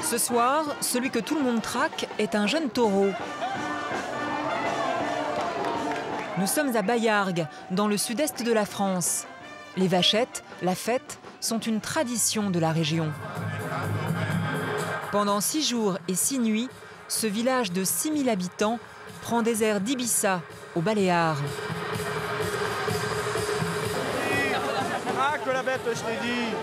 Ce soir, celui que tout le monde traque est un jeune taureau. Nous sommes à Baillargues, dans le sud-est de la France. Les vachettes, la fête, sont une tradition de la région. Pendant 6 jours et 6 nuits, ce village de 6000 habitants prend des airs d'Ibiza, aux Baléares. Ah, que la bête, je t'ai dit!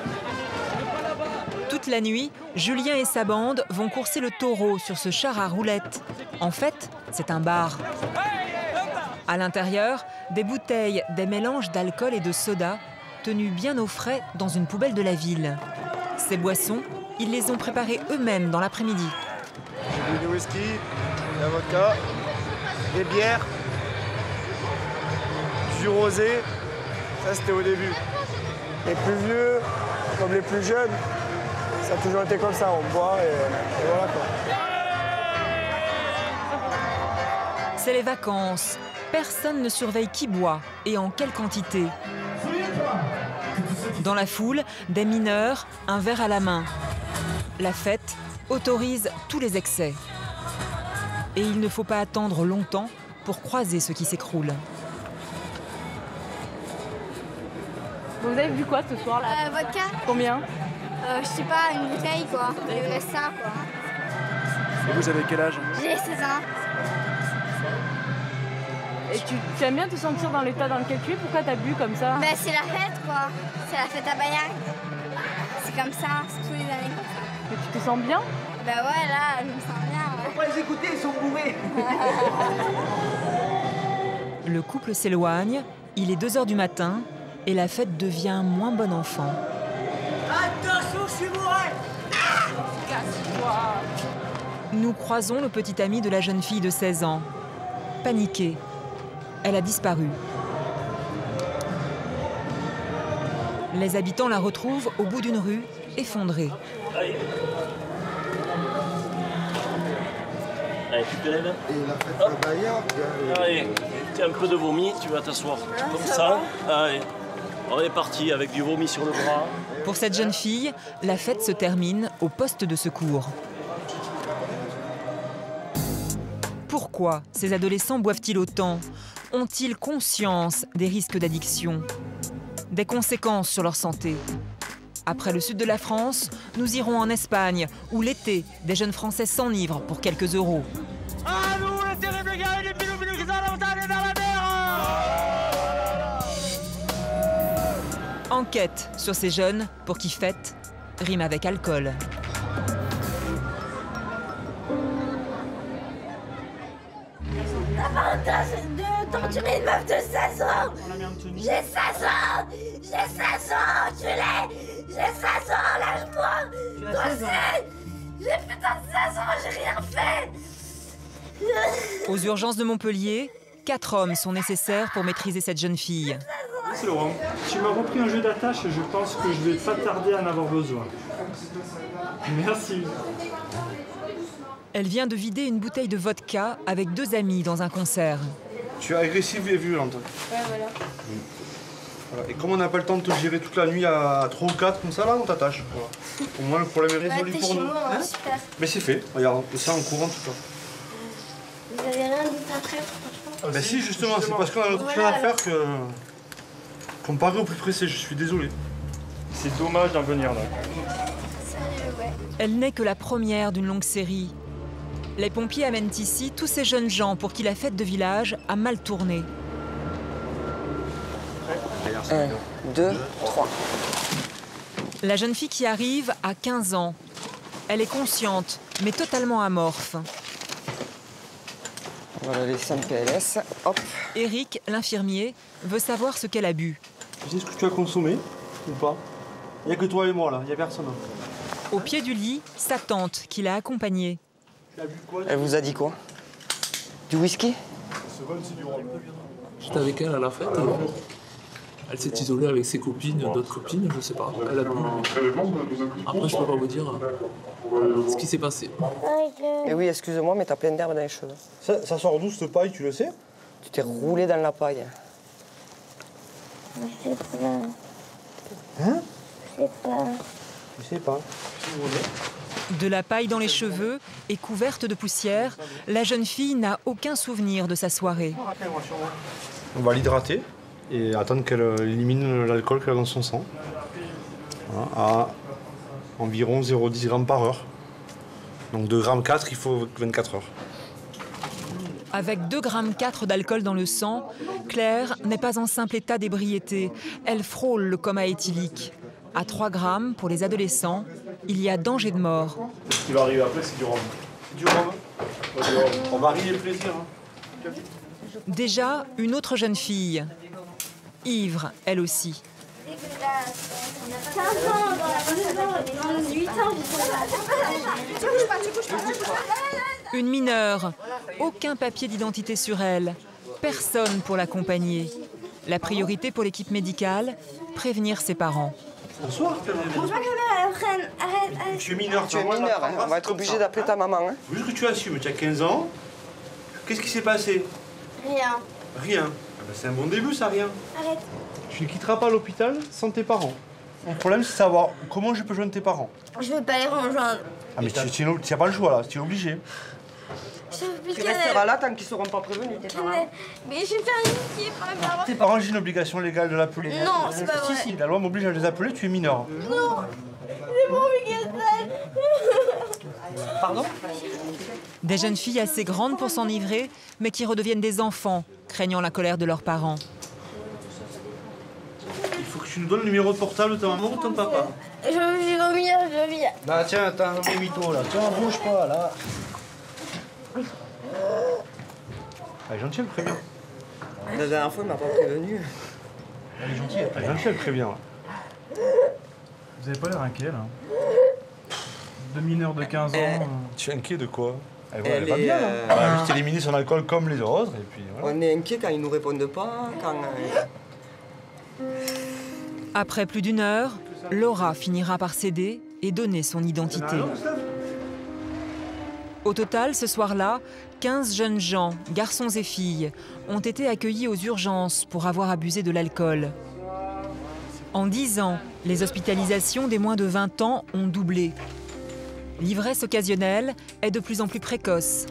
Toute la nuit, Julien et sa bande vont courser le taureau sur ce char à roulettes. En fait, c'est un bar. À l'intérieur, des bouteilles, des mélanges d'alcool et de soda, tenus bien au frais dans une poubelle de la ville. Ces boissons, ils les ont préparées eux-mêmes dans l'après-midi. J'ai bu du whisky, de la vodka, des bières, du rosé. Ça, c'était au début. Les plus vieux, comme les plus jeunes, ça a toujours été comme ça. On boit et voilà quoi. C'est les vacances. Personne ne surveille qui boit et en quelle quantité. Dans la foule, des mineurs, un verre à la main. La fête autorise tous les excès. Et il ne faut pas attendre longtemps pour croiser ce qui s'écroule. Vous avez bu quoi ce soir là? Vodka. Combien? Je sais pas, une bouteille quoi. Il me reste ça quoi. Et vous avez quel âge? J'ai 16 ans. Et tu aimes bien te sentir dans l'état dans lequel tu es? Pourquoi t'as bu comme ça? Ben, c'est la fête quoi. C'est la fête à Baillargues. C'est comme ça, c'est tous les années comme ça. Et tu te sens bien? Ben ouais, là, je me sens bien. Ouais. Faut pas les écouter, ils sont bourrés. Le couple s'éloigne, il est 2 h du matin et la fête devient moins bon enfant. Attention, je suis bourré. Casse-toi! Nous croisons le petit ami de la jeune fille de 16 ans. Paniquée, elle a disparu. Les habitants la retrouvent au bout d'une rue, effondrée. Allez, tu te lèves. Et la fête à Baillargues. Allez, tiens un peu de vomi, tu vas t'asseoir. Comme ça. Allez, on est parti avec du vomi sur le bras. Pour cette jeune fille, la fête se termine au poste de secours. Pourquoi ces adolescents boivent-ils autant? Ont-ils conscience des risques d'addiction? Des conséquences sur leur santé? Après le sud de la France, nous irons en Espagne, où l'été, des jeunes Français s'enivrent pour quelques euros. Ah nous, le terrible gars, les pilous qui sont montagne dans la mer. Enquête sur ces jeunes pour qui fête rime avec alcool. L'avantage de torturer une meuf de 16 ans. J'ai 16 ans. J'ai 16 ans, enculé. J'ai 16 ans, lâche-moi. Toi aussi. J'ai putain de 16 ans, j'ai rien fait. Aux urgences de Montpellier, 4 hommes sont nécessaires pour maîtriser cette jeune fille. C'est Laurent. Tu m'as repris un jeu d'attache et je pense que je vais pas tarder à en avoir besoin. Merci. Elle vient de vider une bouteille de vodka avec 2 amis dans un concert. Tu es agressive et violente. Ouais, voilà. Voilà. Et comme on n'a pas le temps de te gérer toute la nuit à 3 ou 4 comme ça, là, on t'attache. Voilà. Au moins, le problème est résolu T'es pour chez nous. moi, hein, super. Mais c'est fait. Regarde, c'est en courant tout ça. Vous avez rien dit après, franchement. Ben si, justement, c'est parce qu'on a autre chose à faire qu'on paraît au plus pressé. Je suis désolé. C'est dommage d'en venir là. Sérieux, ouais. Elle n'est que la première d'une longue série. Les pompiers amènent ici tous ces jeunes gens pour qui la fête de village a mal tourné. 1, 2, 3. La jeune fille qui arrive a 15 ans. Elle est consciente, mais totalement amorphe. Voilà les 5 PLS. Hop. Eric, l'infirmier, veut savoir ce qu'elle a bu. Tu sais ce que tu as consommé ou pas? Il n'y a que toi et moi là, il n'y a personne. Au pied du lit, sa tante, qui l'a accompagnée. Tu as bu quoi? Elle vous a dit quoi? Du whisky? J'étais avec elle à la fête. Elle s'est isolée avec ses copines, d'autres copines, je sais pas. Elle a bu. Après, je peux pas vous dire ce qui s'est passé. Eh oui, excuse-moi, mais t'as plein d'herbe dans les cheveux. Ça sort d'où cette paille, tu le sais? Tu t'es roulé dans la paille. Je sais pas. Hein? Je sais pas. Je sais pas. De la paille dans les cheveux et couverte de poussière, la jeune fille n'a aucun souvenir de sa soirée. On va l'hydrater et attendre qu'elle élimine l'alcool qu'elle a dans son sang. Voilà, à environ 0,10 g par heure. Donc 2,4 g, il faut 24 heures. Avec 2,4 g d'alcool dans le sang, Claire n'est pas en simple état d'ébriété. Elle frôle le coma éthylique. À 3 grammes, pour les adolescents, il y a danger de mort. Ce qui va arriver après, c'est du rhum. Du rhum. On varie les plaisirs. Hein. Déjà, une autre jeune fille, ivre, elle aussi. 15 ans, 8 ans, Une mineure, aucun papier d'identité sur elle, personne pour l'accompagner. La priorité pour l'équipe médicale, prévenir ses parents. Bonsoir. Arrête. Tu es mineur, hein. On va être obligé d'appeler ta maman. Hein. Juste que tu assumes, tu as 15 ans. Qu'est-ce qui s'est passé? Rien. Rien. Ah ben, c'est un bon début, ça, rien. Arrête. Tu ne quitteras pas l'hôpital sans tes parents. Mon problème, c'est de savoir comment je peux joindre tes parents. Je veux pas les rejoindre. Ah mais tu n'as pas le choix, là. Tu es obligé. Tu resteras là tant qu'ils ne seront pas prévenus, tes parents. Mais je vais faire une équipe, maman. Tes parents, j'ai une obligation légale de l'appeler. Non, c'est pas vrai. Si, la loi m'oblige à les appeler, tu es mineur. Non, c'est mon obligation. Pardon? Des jeunes filles assez grandes pour s'enivrer, mais qui redeviennent des enfants, craignant la colère de leurs parents. Il faut que tu nous donnes le numéro de portable de ta maman ou de ton papa. Je vais vomir, je vais vomir. Bah tiens, t'as un petit mytho là. Tiens, bouge pas là. Elle est gentille, elle prévient. La dernière fois, il m'a pas prévenu. Elle est gentille, elle prévient. Là. Vous avez pas l'air inquiet là. Deux mineurs de 15 ans. Tu es inquiet de quoi? Elle va bien. Elle a juste éliminé son alcool comme les autres. Et puis, voilà. On est inquiet quand ils nous répondent pas. Après plus d'1 heure, Laura finira par céder et donner son identité. Au total, ce soir-là, 15 jeunes gens, garçons et filles, ont été accueillis aux urgences pour avoir abusé de l'alcool. En 10 ans, les hospitalisations des moins de 20 ans ont doublé. L'ivresse occasionnelle est de plus en plus précoce.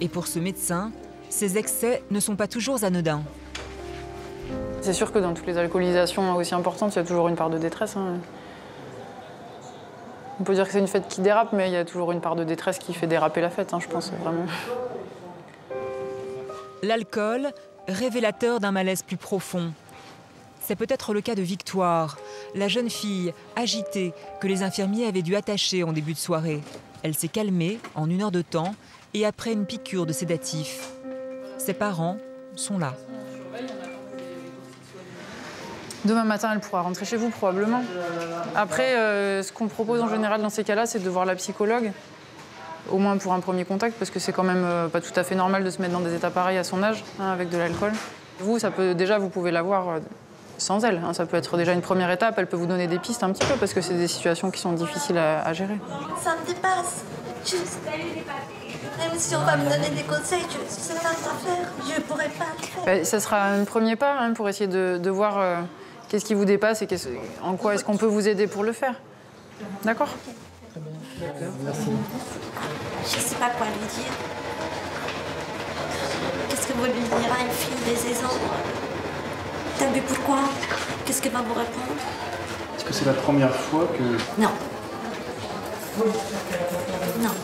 Et pour ce médecin, ces excès ne sont pas toujours anodins. C'est sûr que dans toutes les alcoolisations aussi importantes, il y a toujours une part de détresse. Hein. On peut dire que c'est une fête qui dérape, mais il y a toujours une part de détresse qui fait déraper la fête, hein, je pense, vraiment. L'alcool, révélateur d'un malaise plus profond. C'est peut-être le cas de Victoire, la jeune fille agitée que les infirmiers avaient dû attacher en début de soirée. Elle s'est calmée en 1 heure de temps et après une piqûre de sédatif. Ses parents sont là. Demain matin, elle pourra rentrer chez vous, probablement. Après, ce qu'on propose en général dans ces cas-là, c'est de voir la psychologue, au moins pour un premier contact, parce que c'est quand même pas tout à fait normal de se mettre dans des états pareils à son âge, hein, avec de l'alcool. Vous, vous pouvez la voir sans elle. Hein, ça peut être déjà une première étape, elle peut vous donner des pistes un petit peu, parce que c'est des situations qui sont difficiles à gérer. Ça me dépasse. Même si on va me donner des conseils, je sais pas quoi faire. Je pourrais pas le faire. Ça sera un premier pas hein, pour essayer de voir qu'est-ce qui vous dépasse et en quoi est-ce qu'on peut vous aider pour le faire. D'accord? Très bien. Merci. Je sais pas quoi lui dire. Qu'est-ce que vous lui direz à une fille de 16 ans? T'as vu pourquoi? Qu'est-ce qu'elle va vous répondre? Est-ce que c'est la première fois que... Non. Non.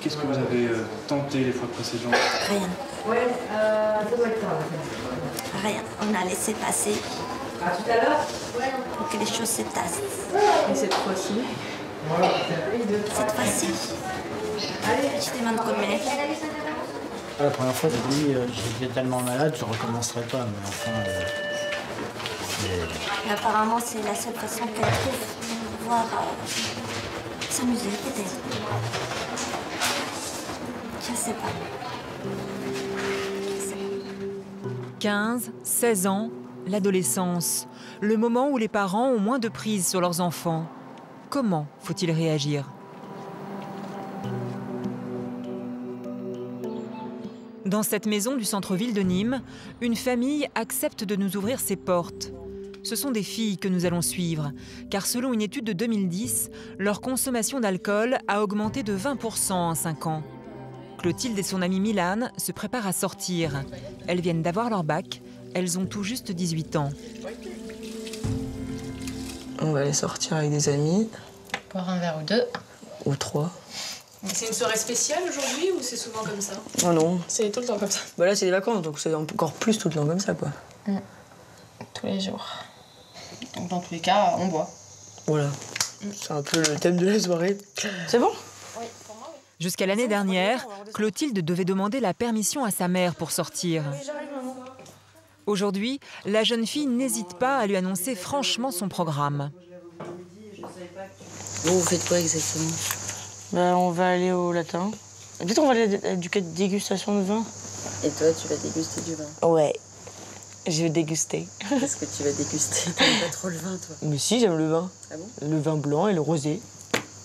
Qu'est-ce que vous avez tenté les fois précédentes? Rien. Rien. On a laissé passer. Tout à l'heure pour que les choses se tassent. Et cette fois-ci? Cette fois-ci, je demande combien. La première fois, j'ai dit j'étais tellement malade, je ne recommencerai pas. Mais enfin. Apparemment, c'est la seule façon qu'elle trouve de pouvoir s'amuser, peut-être. Je sais pas. 15, 16 ans, l'adolescence, le moment où les parents ont moins de prise sur leurs enfants. Comment faut-il réagir? Dans cette maison du centre-ville de Nîmes, une famille accepte de nous ouvrir ses portes. ce sont des filles que nous allons suivre, car selon une étude de 2010, leur consommation d'alcool a augmenté de 20% en 5 ans. Clotilde et son amie Milane se préparent à sortir. Elles viennent d'avoir leur bac, elles ont tout juste 18 ans. On va aller sortir avec des amis. Boire un verre ou deux. Ou 3. C'est une soirée spéciale aujourd'hui ou c'est souvent comme ça? Oh non. C'est tout le temps comme ça? Bah là, c'est les vacances, donc c'est encore plus tout le temps comme ça, quoi. Tous les jours. Donc dans tous les cas, on boit. Voilà. C'est un peu le thème de la soirée. C'est bon? Oui, pour moi, oui. Jusqu'à l'année dernière, Clotilde devait demander la permission à sa mère pour sortir. Aujourd'hui, la jeune fille n'hésite pas à lui annoncer franchement son programme. Vous faites quoi exactement? Bah, on va aller au latin. Peut-être on va aller à du dégustation de vin. Et toi, tu vas déguster du vin? Ouais, je vais déguster. Qu'est-ce que tu vas déguster? T'aimes pas trop le vin, toi? Mais si, j'aime le vin. Ah bon? Le vin blanc et le rosé.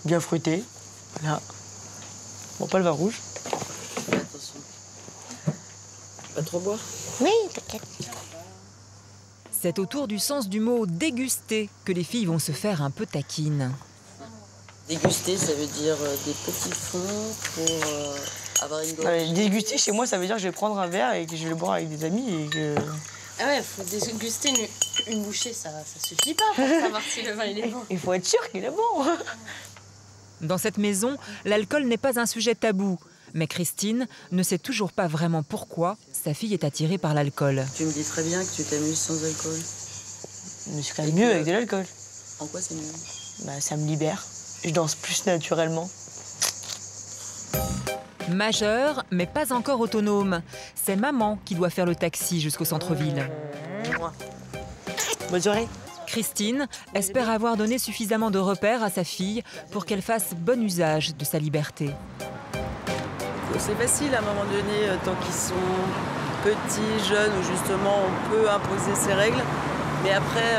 Bien fruité. Voilà. Bon, pas le vin rouge. Attention. Pas trop boire? Oui, t'inquiète. C'est autour du sens du mot « déguster » que les filles vont se faire un peu taquines. Déguster, ça veut dire des petits fonds pour avoir une gorgée. Déguster, chez moi, ça veut dire que je vais prendre un verre et que je vais le boire avec des amis et que... Ah ouais, faut déguster une bouchée, ça suffit pas pour savoir si le vin il est bon. Il faut être sûr qu'il est bon. Dans cette maison, l'alcool n'est pas un sujet tabou. Mais Christine ne sait toujours pas vraiment pourquoi sa fille est attirée par l'alcool. Tu me dis très bien que tu t'amuses sans alcool. Mais c'est quand même mieux avec de l'alcool. En quoi c'est mieux? Bah, ça me libère. Je danse plus naturellement. Majeure, mais pas encore autonome. C'est maman qui doit faire le taxi jusqu'au centre-ville. Bonne soirée. Christine espère avoir donné suffisamment de repères à sa fille pour qu'elle fasse bon usage de sa liberté. C'est facile à un moment donné, tant qu'ils sont petits, jeunes, où justement on peut imposer ses règles. Mais après,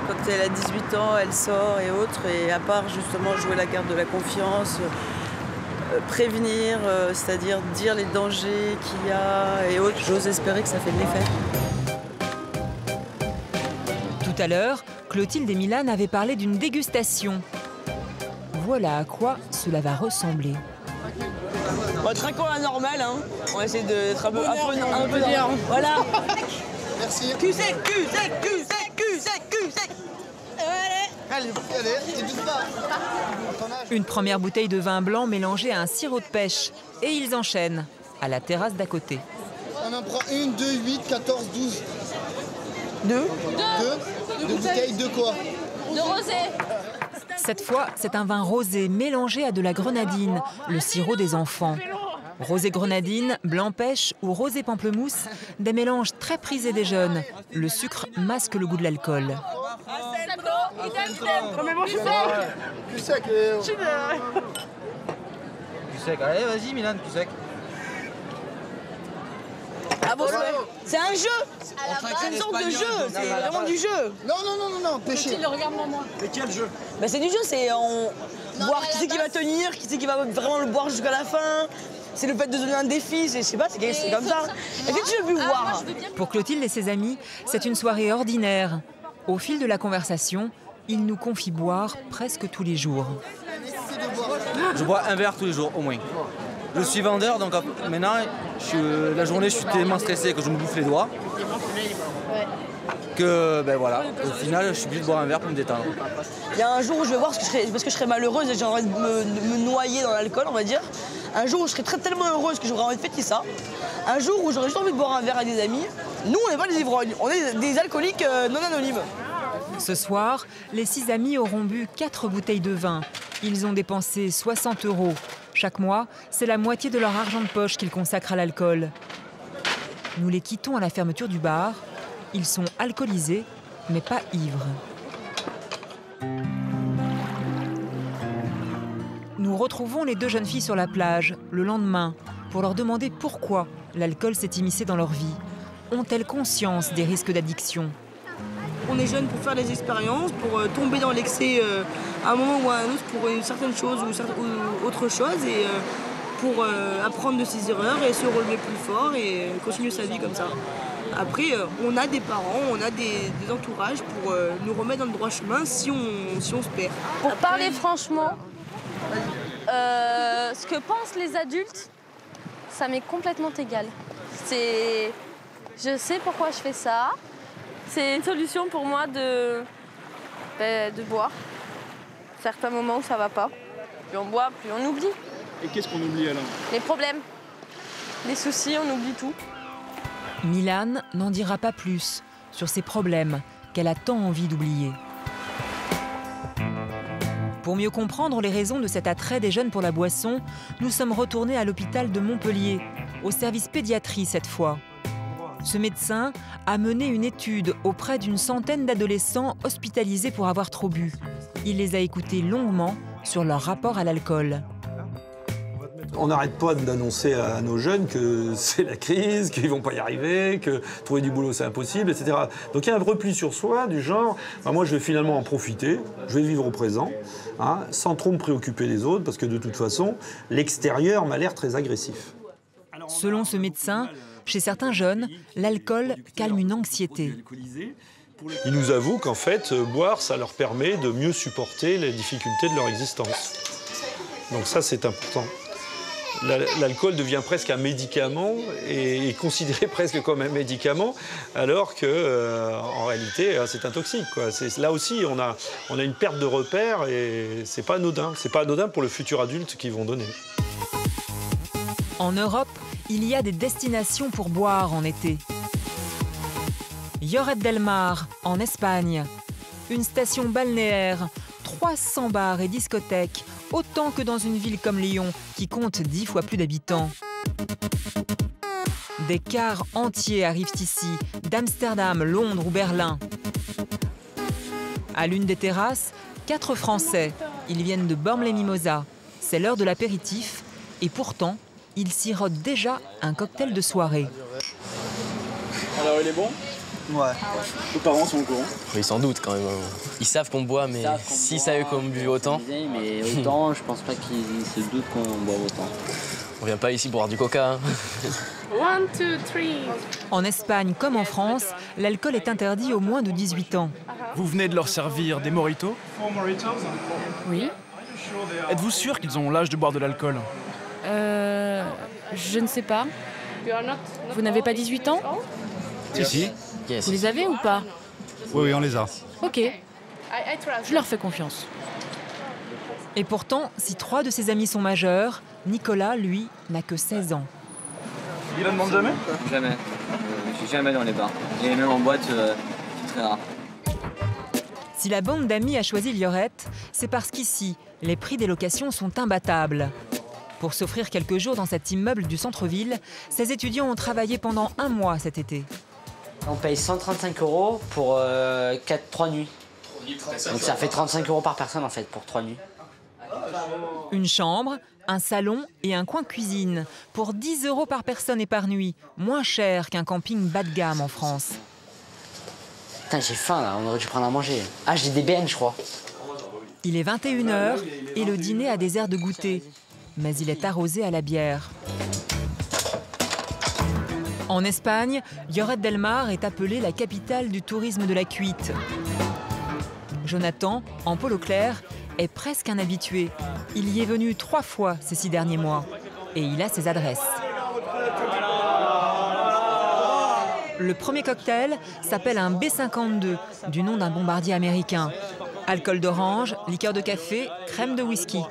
quand elle a 18 ans, elle sort et autres. Et à part justement jouer la carte de la confiance, prévenir, c'est-à-dire dire les dangers qu'il y a et autres, j'ose espérer que ça fait de l'effet. Tout à l'heure, Clotilde et Milane avaient parlé d'une dégustation. Voilà à quoi cela va ressembler. On va trinquer à la normale, hein. On va essayer d'être un peu bien. Voilà. Merci. Cul-sec. Allez, débute pas. Une première bouteille de vin blanc mélangée à un sirop de pêche. Et ils enchaînent, à la terrasse d'à côté. On en prend 1, 2, 8, 14, 12. 2 Deux bouteilles de quoi? De rosé. Cette fois, c'est un vin rosé mélangé à de la grenadine, le sirop des enfants. Rosé grenadine, blanc pêche ou rosé pamplemousse, des mélanges très prisés des jeunes. Le sucre masque le goût de l'alcool. Allez, vas-y, Milane, cul-sec. Ah bon, c'est un jeu. C'est une sorte de jeu, c'est vraiment du jeu. Non, pêcher. Regarde-moi moi. Mais quel jeu? Bah c'est du jeu, c'est voir qui c'est qui va tenir, qui c'est qui va vraiment le boire jusqu'à la fin. C'est le fait de donner un défi, je sais pas, c'est comme ça. Est-ce que tu veux plus boire? Pour Clotilde et ses amis, c'est une soirée ordinaire. Au fil de la conversation, ils nous confient boire presque tous les jours. Je bois un verre tous les jours, au moins. Je suis vendeur, donc maintenant, la journée, je suis tellement stressé que je me bouffe les doigts. Que, ben voilà, au final, je suis obligé de boire un verre pour me détendre. Il y a un jour où je vais voir, parce que je serai malheureuse et j'ai envie de me noyer dans l'alcool, on va dire. Un jour où je serai tellement heureuse que j'aurai envie de fêter ça. Un jour où j'aurai juste envie de boire un verre avec des amis. Nous, on n'est pas des ivrognes, on est des alcooliques non anonymes. Ce soir, les 6 amis auront bu 4 bouteilles de vin. Ils ont dépensé 60 €. Chaque mois, c'est la moitié de leur argent de poche qu'ils consacrent à l'alcool. Nous les quittons à la fermeture du bar. Ils sont alcoolisés, mais pas ivres. Nous retrouvons les 2 jeunes filles sur la plage, le lendemain, pour leur demander pourquoi l'alcool s'est immiscé dans leur vie. Ont-elles conscience des risques d'addiction ? On est jeunes pour faire des expériences, pour tomber dans l'excès à un moment ou à un autre pour une certaine chose ou autre chose et pour apprendre de ses erreurs et se relever plus fort et continuer sa vie comme ça. Après, on a des parents, on a des entourages pour nous remettre dans le droit chemin si on se perd. Pour parler franchement, ce que pensent les adultes, ça m'est complètement égal. Je sais pourquoi je fais ça. C'est une solution pour moi de boire. Certains moments où ça va pas. Plus on boit, plus on oublie. Et qu'est-ce qu'on oublie alors? Les problèmes, les soucis, on oublie tout. Milan n'en dira pas plus sur ses problèmes qu'elle a tant envie d'oublier. Pour mieux comprendre les raisons de cet attrait des jeunes pour la boisson, nous sommes retournés à l'hôpital de Montpellier, au service pédiatrie cette fois. Ce médecin a mené une étude auprès d'une centaine d'adolescents hospitalisés pour avoir trop bu. Il les a écoutés longuement sur leur rapport à l'alcool. On n'arrête pas d'annoncer à nos jeunes que c'est la crise, qu'ils ne vont pas y arriver, que trouver du boulot c'est impossible, etc. Donc il y a un repli sur soi du genre, moi je vais finalement en profiter, je vais vivre au présent, hein, sans trop me préoccuper des autres, parce que de toute façon, l'extérieur m'a l'air très agressif. Selon ce médecin, chez certains jeunes, l'alcool calme une anxiété. Ils nous avouent qu'en fait, boire, ça leur permet de mieux supporter les difficultés de leur existence. Donc ça, c'est important. L'alcool devient presque un médicament et est considéré presque comme un médicament, alors que, en réalité, c'est un toxique, quoi. Là aussi, on a une perte de repères et c'est pas anodin. C'est pas anodin pour le futur adulte qu'ils vont donner. En Europe, il y a des destinations pour boire en été. Lloret del Mar, en Espagne. Une station balnéaire, 300 bars et discothèques, autant que dans une ville comme Lyon, qui compte 10 fois plus d'habitants. Des cars entiers arrivent ici, d'Amsterdam, Londres ou Berlin. À l'une des terrasses, 4 Français. Ils viennent de Bormes-les-Mimosas. C'est l'heure de l'apéritif et pourtant, ils sirotent déjà un cocktail de soirée. Alors, il est bon? Ouais. Vos parents sont au courant? Oui, sans doute quand même. Ils savent qu'on boit, mais s'ils savaient qu'on buvait autant... Mais autant, je pense pas qu'ils se doutent qu'on boit autant. On vient pas ici boire du coca. 1, 2, 3. En Espagne comme en France, l'alcool est interdit aux moins de 18 ans. Vous venez de leur servir des mojitos? Oui. Êtes-vous sûr qu'ils ont l'âge de boire de l'alcool? Je ne sais pas. Vous n'avez pas 18 ans? Si. Vous les avez ou pas? Oui, on les a. Ok. Je leur fais confiance. Et pourtant, si 3 de ses amis sont majeurs, Nicolas, lui, n'a que 16 ans. Il ne demande jamais? Jamais. Je suis jamais dans les bars. Et même en boîte, c'est très rare. Si la bande d'amis a choisi Lloret, c'est parce qu'ici, les prix des locations sont imbattables. Pour s'offrir quelques jours dans cet immeuble du centre-ville, ces étudiants ont travaillé pendant 1 mois cet été. On paye 135 € pour 3 nuits. Donc ça fait 35 € par personne en fait pour 3 nuits. Une chambre, un salon et un coin cuisine pour 10 € par personne et par nuit, moins cher qu'un camping bas de gamme en France. Putain, j'ai faim là, on aurait dû prendre à manger. Ah, j'ai des BN, je crois. Il est 21 h et le dîner a des airs de goûter, mais il est arrosé à la bière. En Espagne, Lloret del Mar est appelée la capitale du tourisme de la cuite. Jonathan, en polo clair, est presque un habitué. Il y est venu 3 fois ces 6 derniers mois et il a ses adresses. Le premier cocktail s'appelle un B-52, du nom d'un bombardier américain. Alcool d'orange, liqueur de café, crème de whisky.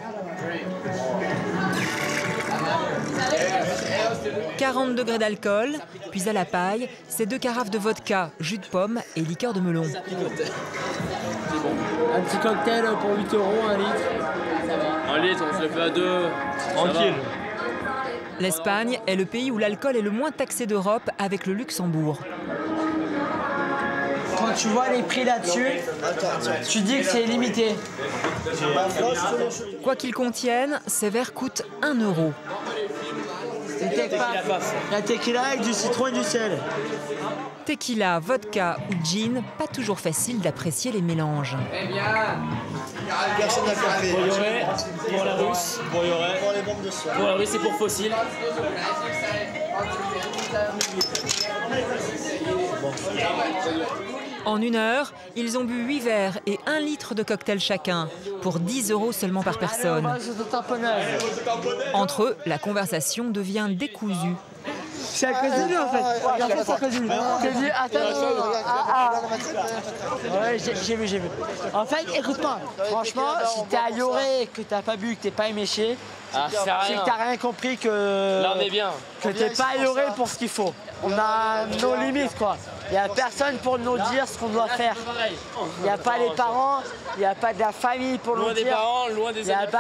40 degrés d'alcool, puis à la paille, ces 2 carafes de vodka, jus de pomme et liqueur de melon. Un petit cocktail pour 8 €, 1 litre. 1 litre, on se le fait à 2. Tranquille. L'Espagne est le pays où l'alcool est le moins taxé d'Europe avec le Luxembourg. Quand tu vois les prix là-dessus, tu dis que c'est illimité. Quoi qu'ils contiennent, ces verres coûtent 1 €. La tequila avec du citron et du sel. Tequila, vodka ou gin, pas toujours facile d'apprécier les mélanges. Eh bien, personne n'a compris. Bolloré, pour la Russe. Bolloré. Pour les bombes de soie. Pour la Russe et pour Fossile. En 1 heure, ils ont bu 8 verres et 1 litre de cocktail chacun, pour 10 € seulement par personne. Entre eux, la conversation devient décousue. C'est à cause de lui en fait. Regarde, c'est à cause de lui. Ouais, j'ai vu. En fait, écoute-moi, franchement, si t'es à Yoré, que t'as pas bu, que t'es pas éméché, c'est que t'as rien compris que. Là, on est bien. Que t'es pas à Yoré pour ce qu'il faut. On a nos limites quoi. Il n'y a personne pour nous dire ce qu'on doit faire. Il n'y a pas les parents, il n'y a pas de la famille pour nous dire. Loin des parents, loin des amis.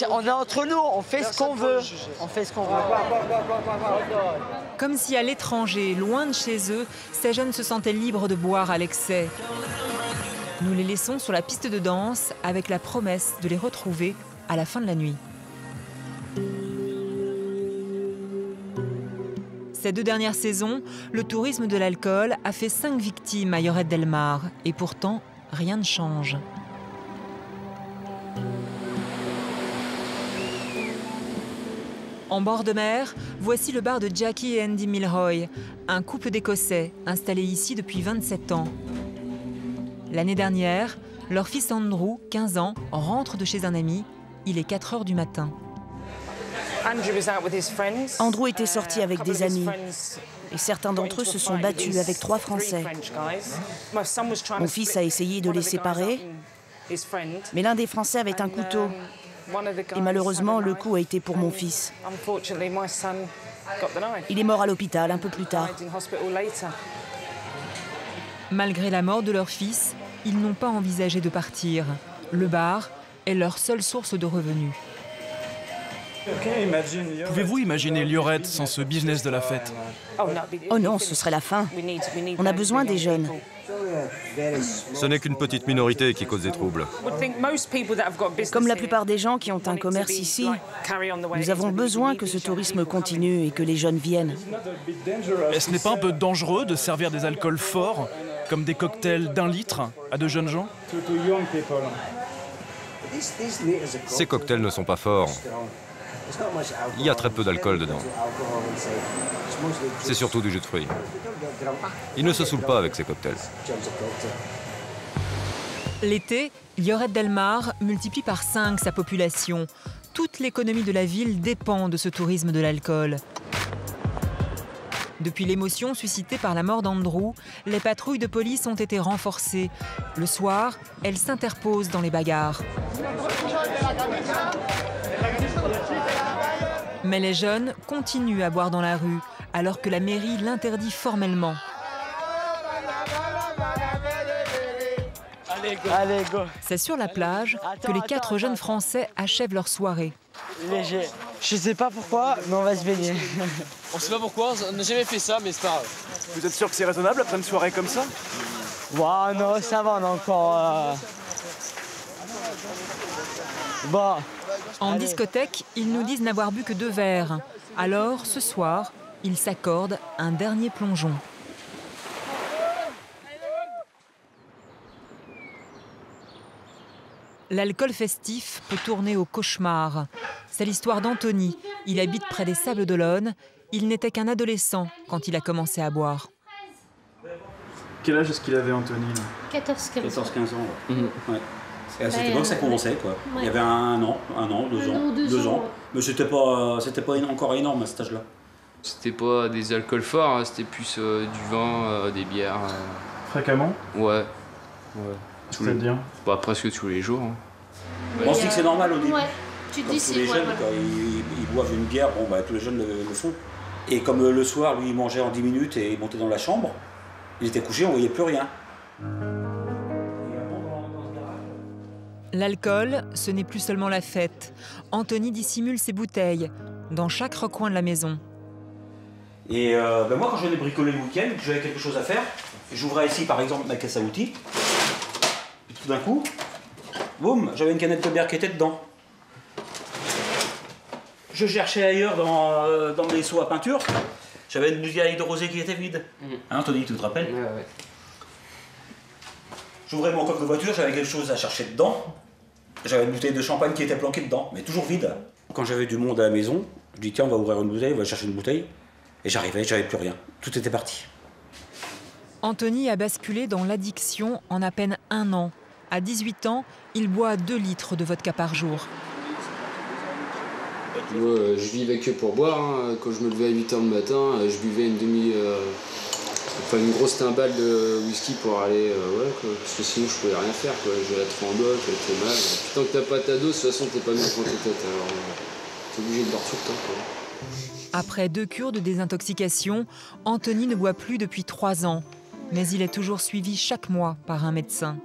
On est entre nous, on fait ce qu'on veut. On fait ce qu'on veut. Comme si à l'étranger, loin de chez eux, ces jeunes se sentaient libres de boire à l'excès. Nous les laissons sur la piste de danse avec la promesse de les retrouver à la fin de la nuit. Ces 2 dernières saisons, le tourisme de l'alcool a fait 5 victimes à Lloret del Mar. Et pourtant, rien ne change. En bord de mer, voici le bar de Jackie et Andy Milroy, un couple d'Écossais installé ici depuis 27 ans. L'année dernière, leur fils Andrew, 15 ans, rentre de chez un ami. Il est 4 h du matin. Andrew était sorti avec des amis et certains d'entre eux se sont battus avec 3 Français. Mon fils a essayé de les séparer, mais l'un des Français avait un couteau et malheureusement le coup a été pour mon fils. Il est mort à l'hôpital un peu plus tard. Malgré la mort de leur fils, ils n'ont pas envisagé de partir. Le bar est leur seule source de revenus. Pouvez-vous imaginer Lloret sans ce business de la fête? Oh non, ce serait la fin. On a besoin des jeunes. Ce n'est qu'une petite minorité qui cause des troubles. Comme la plupart des gens qui ont un commerce ici, nous avons besoin que ce tourisme continue et que les jeunes viennent. Est-ce n'est pas un peu dangereux de servir des alcools forts, comme des cocktails d'1 litre, à de jeunes gens? Ces cocktails ne sont pas forts. Il y a très peu d'alcool dedans. C'est surtout du jus de fruits. Ils ne se saoulent pas avec ces cocktails. L'été, Lloret del Mar multiplie par 5 sa population. Toute l'économie de la ville dépend de ce tourisme de l'alcool. Depuis l'émotion suscitée par la mort d'Andrew, les patrouilles de police ont été renforcées. Le soir, elles s'interposent dans les bagarres. Mais les jeunes continuent à boire dans la rue, alors que la mairie l'interdit formellement. Allez, go. C'est sur la plage que les 4 jeunes Français achèvent leur soirée. Léger. Je sais pas pourquoi, mais on va se baigner. On sait pas pourquoi, on n'a jamais fait ça, mais c'est pas grave. Vous êtes sûr que c'est raisonnable après une soirée comme ça? Wow, non, ça va, on a encore... Bon. En discothèque, ils nous disent n'avoir bu que 2 verres. Alors, ce soir, ils s'accordent un dernier plongeon. L'alcool festif peut tourner au cauchemar. C'est l'histoire d'Anthony. Il habite près des Sables d'Olonne. Il n'était qu'un adolescent quand il a commencé à boire. Quel âge est-ce qu'il avait, Anthony? 14-15 ans. Ouais. Et à cette époque, ça commençait, quoi. Il y avait 1 an, 2 ans. Mais c'était pas encore énorme à cet âge-là. C'était pas des alcools forts, hein, c'était plus du vin, des bières. Fréquemment? Ouais. C'est-à-dire? Bah, presque tous les jours. Hein. On se dit que c'est normal au début. Ouais, tu dis c'est les jeunes, quand ils boivent une bière, bon, bah, tous les jeunes le font. Et comme le soir, lui, il mangeait en 10 minutes et il montait dans la chambre, il était couché, on voyait plus rien. L'alcool, ce n'est plus seulement la fête. Anthony dissimule ses bouteilles dans chaque recoin de la maison. Et moi, quand je venais bricoler le week-end, que j'avais quelque chose à faire, j'ouvrais ici, par exemple, ma caisse à outils. Puis tout d'un coup, boum, j'avais une canette de bière qui était dedans. Je cherchais ailleurs dans les seaux à peinture. J'avais une bouteille de rosé qui était vide. Hein, Anthony, tu te rappelles? Ouais. J'ouvrais mon coffre de voiture, j'avais quelque chose à chercher dedans. J'avais une bouteille de champagne qui était planquée dedans, mais toujours vide. Quand j'avais du monde à la maison, je dis tiens, on va ouvrir une bouteille, on va chercher une bouteille. Et j'arrivais, j'avais plus rien. Tout était parti. Anthony a basculé dans l'addiction en à peine 1 an. À 18 ans, il boit 2 litres de vodka par jour. Moi, je vivais que pour boire. Hein. Quand je me levais à 8h le matin, je buvais une grosse timbale de whisky pour aller, parce que sinon je pouvais rien faire, quoi. J'allais trop en bloc, j'avais mal. Puis tant que t'as pas ta dose, de toute façon t'es pas bien quand t'es tête, alors t'es obligé de boire tout le temps, quoi. Après 2 cures de désintoxication, Anthony ne boit plus depuis 3 ans. Mais il est toujours suivi chaque mois par un médecin.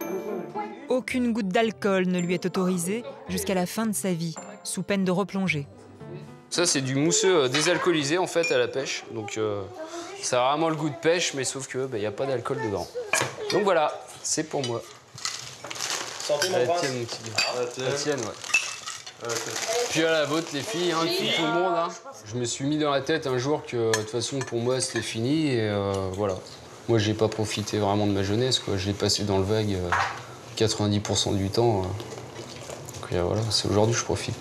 Aucune goutte d'alcool ne lui est autorisée jusqu'à la fin de sa vie, sous peine de replonger. Ça, c'est du mousseux désalcoolisé en fait à la pêche. Donc ça a vraiment le goût de pêche, mais sauf que y a pas d'alcool dedans. Donc voilà, c'est pour moi. Santé mon prince. Tienne, mon petit gars. La tienne, ouais. Puis à la vôtre les filles, hein, tout le monde. Hein. Je me suis mis dans la tête un jour que de toute façon pour moi c'était fini et voilà. Moi j'ai pas profité vraiment de ma jeunesse, quoi. Je l'ai passé dans le vague 90% du temps. Donc voilà, c'est aujourd'hui que je profite.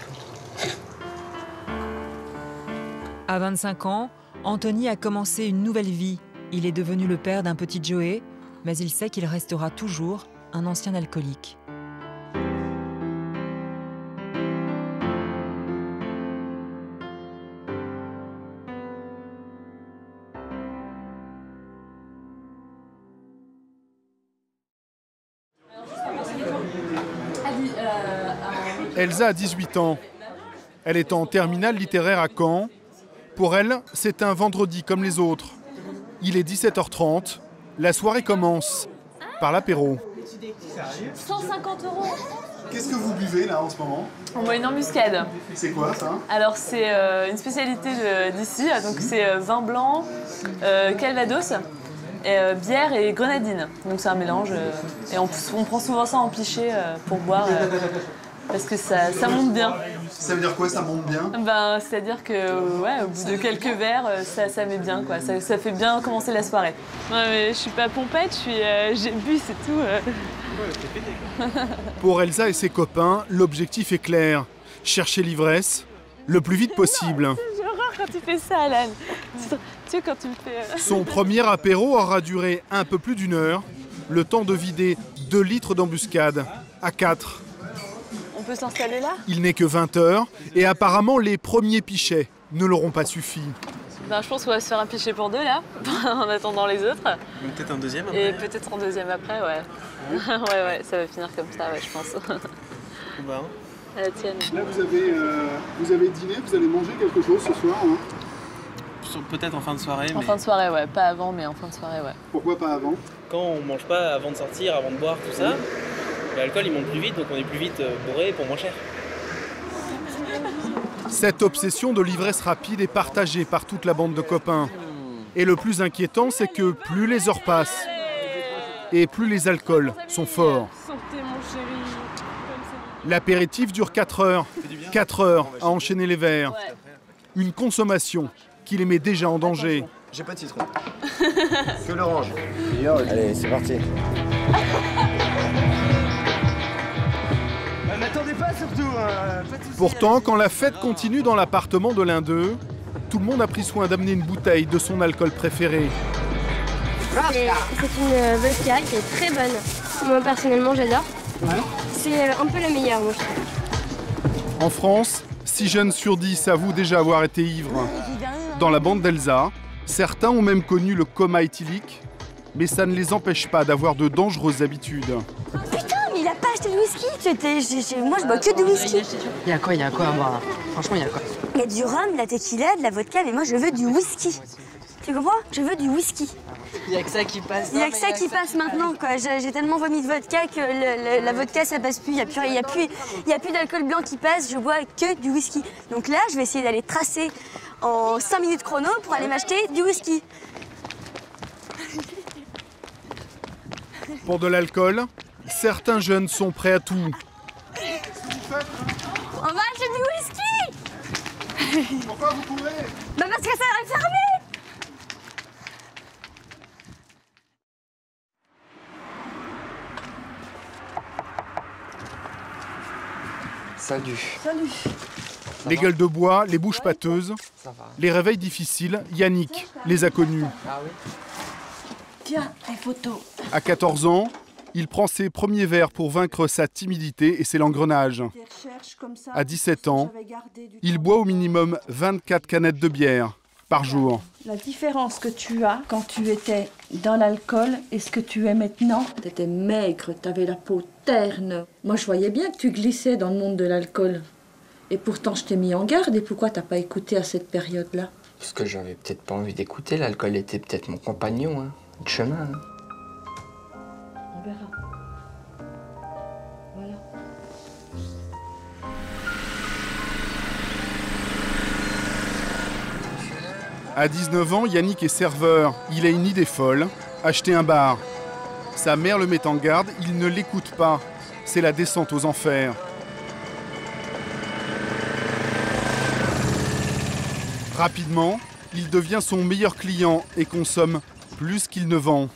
À 25 ans, Anthony a commencé une nouvelle vie. Il est devenu le père d'un petit Joey, mais il sait qu'il restera toujours un ancien alcoolique. Elsa a 18 ans. Elle est en terminale littéraire à Caen. Pour elle, c'est un vendredi comme les autres. Il est 17h30. La soirée commence par l'apéro. 150 €. Qu'est-ce que vous buvez là en ce moment? On boit une embuscade. C'est quoi ça? Alors c'est une spécialité d'ici, donc c'est vin blanc, calvados, bière et grenadine. Donc c'est un mélange et on prend souvent ça en pichet pour boire parce que ça monte bien. Ça veut dire quoi, ça monte bien? Ben, c'est-à-dire que ouais, au bout de quelques verres, ça met bien, quoi. Ça fait bien commencer la soirée. Ouais, mais je suis pas pompette, j'ai bu, c'est tout. Pour Elsa et ses copains, l'objectif est clair. Chercher l'ivresse le plus vite possible. J'ai horreur quand tu fais ça, Alan. Tu sais, quand tu me fais... Son premier apéro aura duré un peu plus d'1 heure. Le temps de vider 2 litres d'embuscade à 4. On peut s'installer là? Il n'est que 20 heures et apparemment les premiers pichets ne l'auront pas suffi. Ben, je pense qu'on va se faire un pichet pour 2 là, en attendant les autres. Peut-être un deuxième après. Et peut-être un deuxième après, ouais. Ouais, ça va finir comme ça, ouais, je pense. Bah. À la tienne. Là, vous avez dîné, vous allez manger quelque chose ce soir, hein? Peut-être en fin de soirée. En fin de soirée, ouais. Pas avant, mais en fin de soirée, ouais. Pourquoi pas avant? Quand on mange pas avant de sortir, avant de boire, tout ça, l'alcool il monte plus vite, donc on est plus vite bourré pour moins cher. Cette obsession de l'ivresse rapide est partagée par toute la bande de copains. Et le plus inquiétant, c'est que plus les heures passent et plus les alcools sont forts. Santé, mon chéri. L'apéritif dure 4 heures. 4 heures à enchaîner les verres. Une consommation qui les met déjà en danger. J'ai pas de citron. Que l'orange. Allez, c'est parti. N'attendez pas surtout. Pourtant, quand la fête continue dans l'appartement de l'un d'eux, tout le monde a pris soin d'amener une bouteille de son alcool préféré. C'est une vodka qui est très bonne. Moi personnellement j'adore. C'est un peu la meilleure, moi je trouve. En France, 6 jeunes sur 10 avouent déjà avoir été ivres. Dans la bande d'Elsa, certains ont même connu le coma éthylique, mais ça ne les empêche pas d'avoir de dangereuses habitudes. Oh putain, mais il a pas acheté de whisky. Moi je bois que du whisky. Il y a quoi à boire là? Franchement, il y a quoi? Il y a du rhum, de la tequila, de la vodka, mais moi je veux du whisky. Tu comprends? Je veux du whisky. Il n'y a que ça qui passe. Il n'y a que ça qui passe maintenant, quoi. J'ai tellement vomi de vodka que la vodka, ça passe plus. Il n'y a plus d'alcool blanc qui passe. Je bois que du whisky. Donc là, je vais essayer d'aller tracer en 5 minutes chrono pour aller m'acheter du whisky. Pour de l'alcool, certains jeunes sont prêts à tout. On va acheter du whisky. Pourquoi vous courez? Bah parce que ça va fermer. Salut. Salut. Les gueules de bois, les bouches pâteuses, les réveils difficiles, Yannick les a connus. Ah oui. Tiens, une photo. À 14 ans, il prend ses premiers verres pour vaincre sa timidité et c'est l'engrenage. À 17 ans, il boit au minimum 24 canettes de bière par jour. La différence que tu as quand tu étais dans l'alcool et ce que tu es maintenant, tu étais maigre, tu avais la peau terne. Moi, je voyais bien que tu glissais dans le monde de l'alcool. Et pourtant, je t'ai mis en garde. Et pourquoi t'as pas écouté à cette période-là? Parce que j'avais peut-être pas envie d'écouter. L'alcool était peut-être mon compagnon, hein, de chemin. Hein. On verra. Voilà. À 19 ans, Yannick est serveur. Il a une idée folle, acheter un bar. Sa mère le met en garde, il ne l'écoute pas. C'est la descente aux enfers. Rapidement, il devient son meilleur client et consomme plus qu'il ne vend.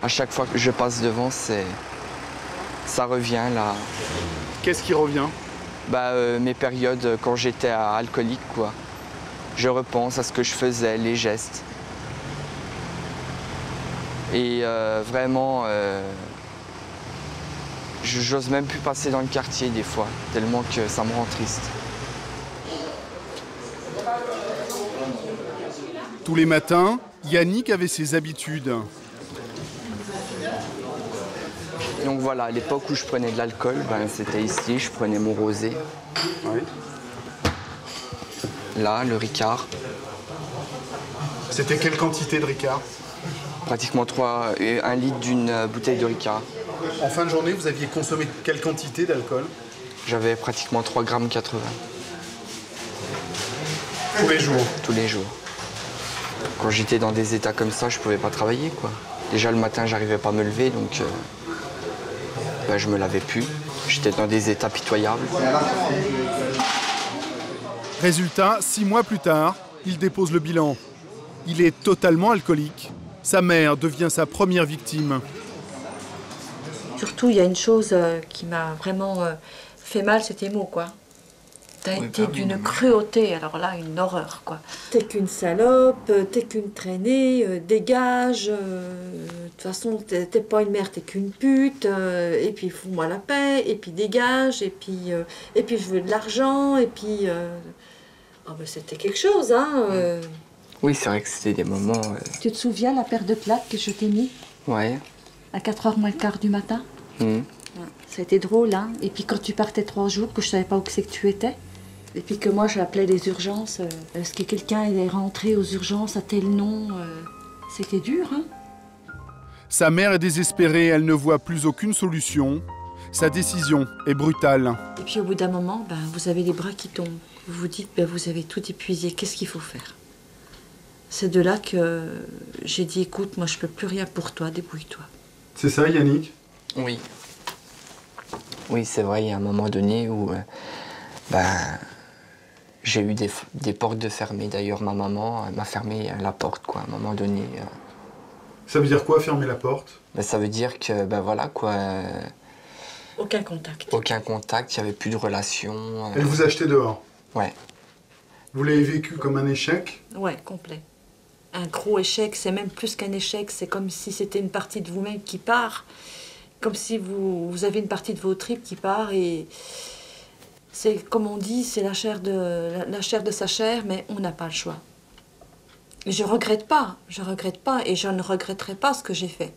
À chaque fois que je passe devant, ça revient là. Qu'est-ce qui revient? Mes périodes quand j'étais alcoolique, quoi. Je repense à ce que je faisais, les gestes. Et vraiment, j'ose même plus passer dans le quartier des fois, tellement que ça me rend triste. Tous les matins, Yannick avait ses habitudes. Donc voilà, à l'époque où je prenais de l'alcool, c'était ici, je prenais mon rosé. Oui. Là, le Ricard. C'était quelle quantité de Ricard? Pratiquement 1 litre d'une bouteille de Ricard. En fin de journée, vous aviez consommé quelle quantité d'alcool? J'avais pratiquement 3,80 grammes. Tous les jours? Tous les jours. Quand j'étais dans des états comme ça, je pouvais pas travailler, quoi. Déjà le matin, j'arrivais pas à me lever, donc je me lavais plus. J'étais dans des états pitoyables. Résultat, 6 mois plus tard, il dépose le bilan. Il est totalement alcoolique. Sa mère devient sa première victime. Surtout, il y a une chose qui m'a vraiment fait mal, c'est tes mots, quoi. T'as été d'une cruauté, alors là, une horreur, quoi. T'es qu'une salope, t'es qu'une traînée, dégage. De toute façon, t'es pas une mère, t'es qu'une pute. Et puis, fous-moi la paix, et puis dégage, et puis je veux de l'argent, et puis... c'était quelque chose, hein. Oui, c'est vrai que c'était des moments... Tu te souviens la paire de claques que je t'ai mis? Ouais. À 4h moins le quart du matin? Ça a été drôle, hein. Et puis quand tu partais 3 jours, que je savais pas où c'est que tu étais, et puis que moi j'appelais les urgences, est-ce que quelqu'un est rentré aux urgences à tel nom, c'était dur, hein. Sa mère est désespérée, elle ne voit plus aucune solution. Sa décision est brutale. Et puis au bout d'un moment, vous avez les bras qui tombent. Vous vous dites, vous avez tout épuisé, qu'est-ce qu'il faut faire? C'est de là que j'ai dit, écoute, moi je peux plus rien pour toi, débrouille-toi. C'est ça, Yannick? Oui. Oui, c'est vrai, il y a un moment donné où j'ai eu des portes de fermées. D'ailleurs, ma maman m'a fermé la porte, quoi, à un moment donné. Ça veut dire quoi, fermer la porte? Ça veut dire que, voilà, quoi... Aucun contact. Aucun contact, il n'y avait plus de relation. Elle vous a jeté dehors? Ouais. Vous l'avez vécu comme un échec? Ouais, complet. Un gros échec, c'est même plus qu'un échec, c'est comme si c'était une partie de vous-même qui part. Comme si vous avez une partie de vos tripes qui part et... C'est comme on dit, c'est la chair de sa chair, mais on n'a pas le choix. Et je regrette pas et je ne regretterai pas ce que j'ai fait.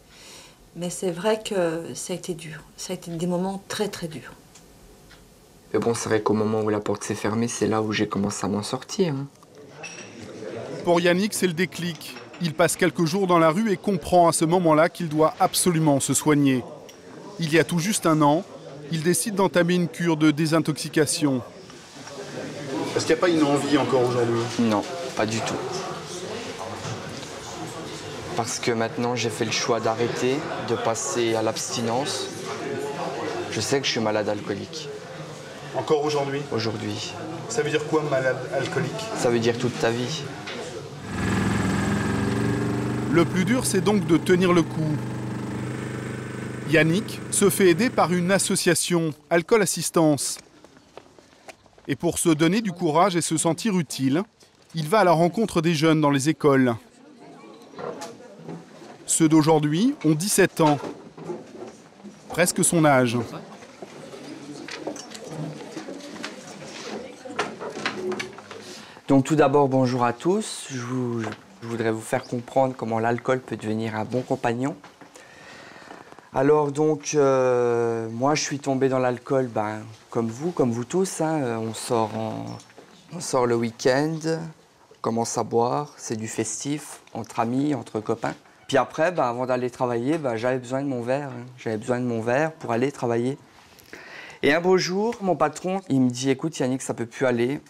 Mais c'est vrai que ça a été dur, ça a été des moments très très durs. Mais bon, c'est vrai qu'au moment où la porte s'est fermée, c'est là où j'ai commencé à m'en sortir. Hein. Pour Yannick, c'est le déclic. Il passe quelques jours dans la rue et comprend à ce moment-là qu'il doit absolument se soigner. Il y a tout juste 1 an, il décide d'entamer une cure de désintoxication. Est-ce qu'il n'y a pas une envie encore aujourd'hui? Non, pas du tout. Parce que maintenant, j'ai fait le choix d'arrêter, de passer à l'abstinence. Je sais que je suis malade alcoolique. Encore aujourd'hui? Aujourd'hui. Ça veut dire quoi, malade alcoolique? Ça veut dire toute ta vie. Le plus dur, c'est donc de tenir le coup. Yannick se fait aider par une association, Alcool Assistance. Et pour se donner du courage et se sentir utile, il va à la rencontre des jeunes dans les écoles. Ceux d'aujourd'hui ont 17 ans, presque son âge. Donc tout d'abord, bonjour à tous. Je voudrais vous faire comprendre comment l'alcool peut devenir un bon compagnon. Alors donc, moi je suis tombé dans l'alcool, comme vous tous. Hein, on sort le week-end, on commence à boire, c'est du festif, entre amis, entre copains. Puis après, avant d'aller travailler, j'avais besoin de mon verre. Hein. J'avais besoin de mon verre pour aller travailler. Et un beau jour, mon patron, il me dit, écoute Yannick, ça peut plus aller.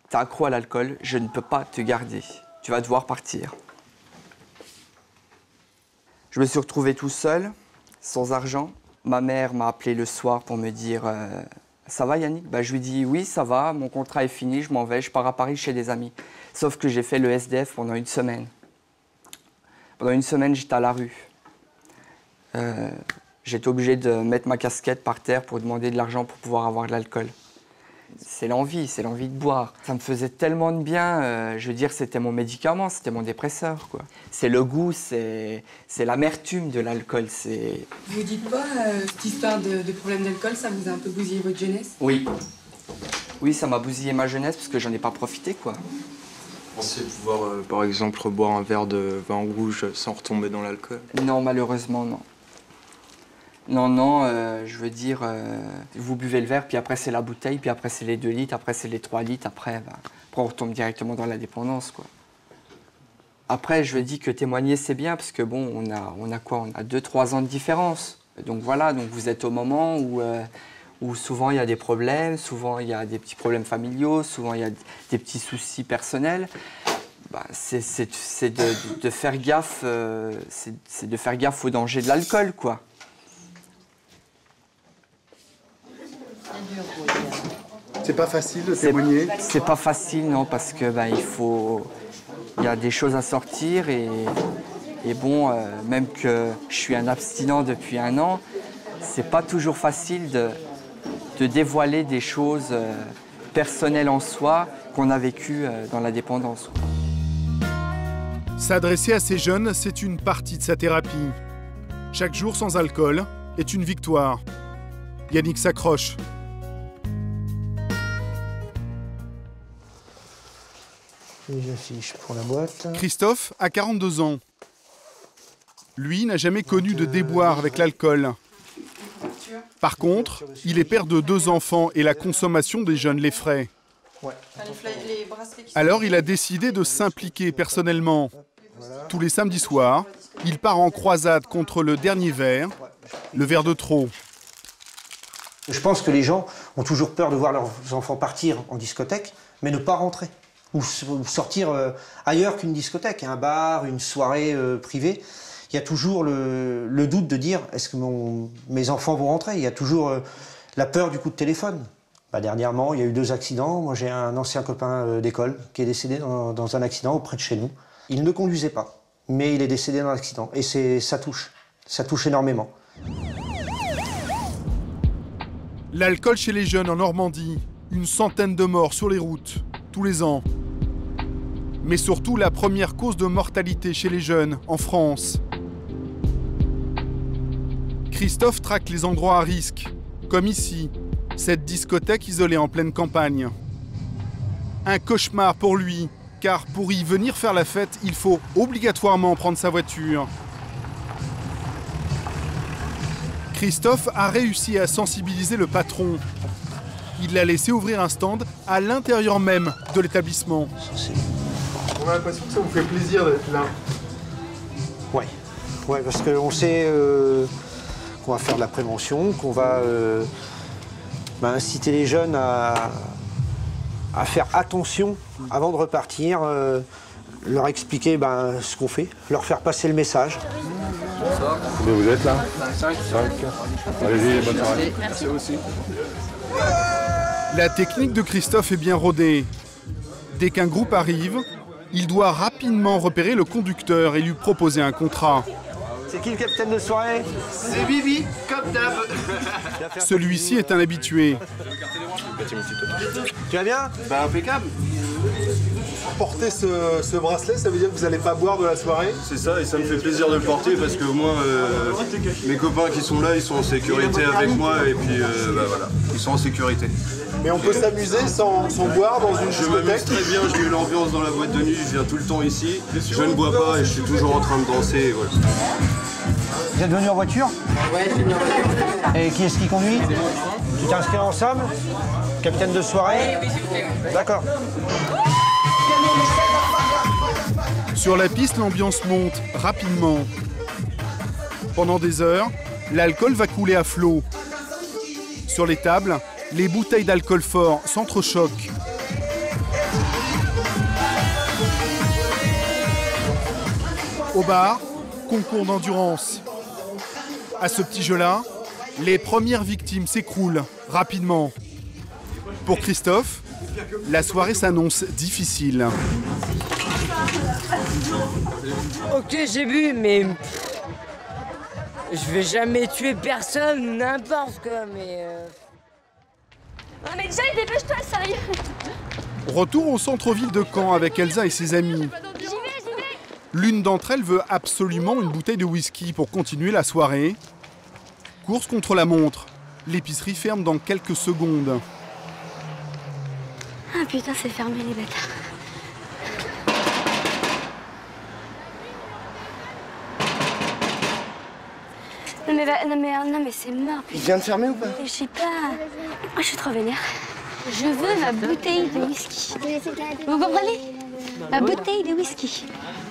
T'es accro à l'alcool, je ne peux pas te garder. Tu vas devoir partir. Je me suis retrouvé tout seul, sans argent. Ma mère m'a appelé le soir pour me dire ça va Yannick? Je lui dis oui, ça va, mon contrat est fini, je m'en vais, je pars à Paris chez des amis. Sauf que j'ai fait le SDF pendant une semaine. Pendant une semaine, j'étais à la rue. J'étais obligé de mettre ma casquette par terre pour demander de l'argent pour pouvoir avoir de l'alcool. C'est l'envie de boire. Ça me faisait tellement de bien, je veux dire, c'était mon médicament, c'était mon dépresseur, quoi. C'est le goût, c'est l'amertume de l'alcool, c'est... Vous dites pas, cette histoire de problème d'alcool, ça vous a un peu bousillé votre jeunesse? Oui. Oui, ça m'a bousillé ma jeunesse parce que j'en ai pas profité, quoi. Vous pensez pouvoir, par exemple, boire un verre de vin rouge sans retomber dans l'alcool? Non, malheureusement, non. Non, je veux dire, vous buvez le verre, puis après c'est la bouteille, puis après c'est les 2 litres, après c'est les 3 litres, après on retombe directement dans la dépendance, quoi. Après, je veux dire que témoigner, c'est bien, parce que bon, on a quoi? On a 2-3 ans de différence. Donc voilà, donc vous êtes au moment où souvent il y a des problèmes, souvent il y a des petits problèmes familiaux, souvent il y a des petits soucis personnels. C'est de faire gaffe, c'est de faire gaffe au danger de l'alcool, quoi. C'est pas facile de témoigner? C'est pas facile, non, parce que il y a des choses à sortir et bon, même que je suis un abstinent depuis 1 an, c'est pas toujours facile de dévoiler des choses personnelles en soi qu'on a vécues dans la dépendance. S'adresser à ces jeunes, c'est une partie de sa thérapie. Chaque jour sans alcool est une victoire. Yannick s'accroche. J'affiche pour la boîte. Christophe a 42 ans. Lui n'a jamais connu de déboire avec l'alcool. Par contre, il est père de 2 enfants et la consommation des jeunes l'effraie. Alors il a décidé de s'impliquer personnellement. Tous les samedis soirs, il part en croisade contre le dernier verre, le verre de trop. Je pense que les gens ont toujours peur de voir leurs enfants partir en discothèque, mais ne pas rentrer. Ou sortir ailleurs qu'une discothèque, un bar, une soirée privée. Il y a toujours le doute de dire est-ce que mes enfants vont rentrer? Il y a toujours la peur du coup de téléphone. Dernièrement, il y a eu 2 accidents. Moi, j'ai un ancien copain d'école qui est décédé dans un accident auprès de chez nous. Il ne conduisait pas, mais il est décédé dans l'accident. Et ça touche énormément. L'alcool chez les jeunes en Normandie, une centaine de morts sur les routes, tous les ans. Mais surtout la première cause de mortalité chez les jeunes en France. Christophe traque les endroits à risque, comme ici, cette discothèque isolée en pleine campagne. Un cauchemar pour lui, car pour y venir faire la fête, il faut obligatoirement prendre sa voiture. Christophe a réussi à sensibiliser le patron. Il l'a laissé ouvrir un stand à l'intérieur même de l'établissement. On a l'impression que ça vous fait plaisir d'être là. Ouais, parce qu'on sait qu'on va faire de la prévention, qu'on va inciter les jeunes à faire attention avant de repartir, leur expliquer ce qu'on fait, leur faire passer le message. Vous êtes là? 5. Allez-y, bonne soirée. Merci aussi. La technique de Christophe est bien rodée. Dès qu'un groupe arrive, Il doit rapidement repérer le conducteur et lui proposer un contrat. C'est qui le capitaine de soirée? C'est Bibi, comme d'hab. Celui-ci est un habitué. Tu vas bien? Bah impeccable. Porter ce bracelet, ça veut dire que vous n'allez pas boire de la soirée? C'est ça, et ça me fait plaisir de le porter parce que moi, mes copains qui sont là, ils sont en sécurité avec moi et puis bah voilà, ils sont en sécurité. Mais on peut s'amuser sans boire dans une Je m'amuse très bien, j'ai eu l'ambiance dans la boîte de nuit, je viens tout le temps ici. Je ne bois pas et je suis toujours en train de danser. Et voilà. Vous êtes venu en voiture? Ouais, je suis venu en voiture. Et qui est-ce qui conduit? Tu t'inscris ensemble? Capitaine de soirée? Oui, s'il vous plaît. D'accord. Sur la piste, l'ambiance monte rapidement. Pendant des heures, l'alcool va couler à flot. Sur les tables, les bouteilles d'alcool fort s'entrechoquent. Au bar, concours d'endurance. À ce petit jeu-là, les premières victimes s'écroulent rapidement. Pour Christophe, la soirée s'annonce difficile. Ok, j'ai bu, mais je vais jamais tuer personne, n'importe quoi, mais... Non mais déjà, dépêche-toi, sérieux. Retour au centre-ville de Caen avec Elsa et ses amis. J'y vais. L'une d'entre elles veut absolument une bouteille de whisky pour continuer la soirée. Course contre la montre. L'épicerie ferme dans quelques secondes. Ah putain, c'est fermé les bêtes. Non mais c'est mort. Il vient de fermer ou pas? Je sais pas. Moi je suis trop vénère. Je veux ma bouteille de whisky. Vous comprenez? Ma bouteille de whisky.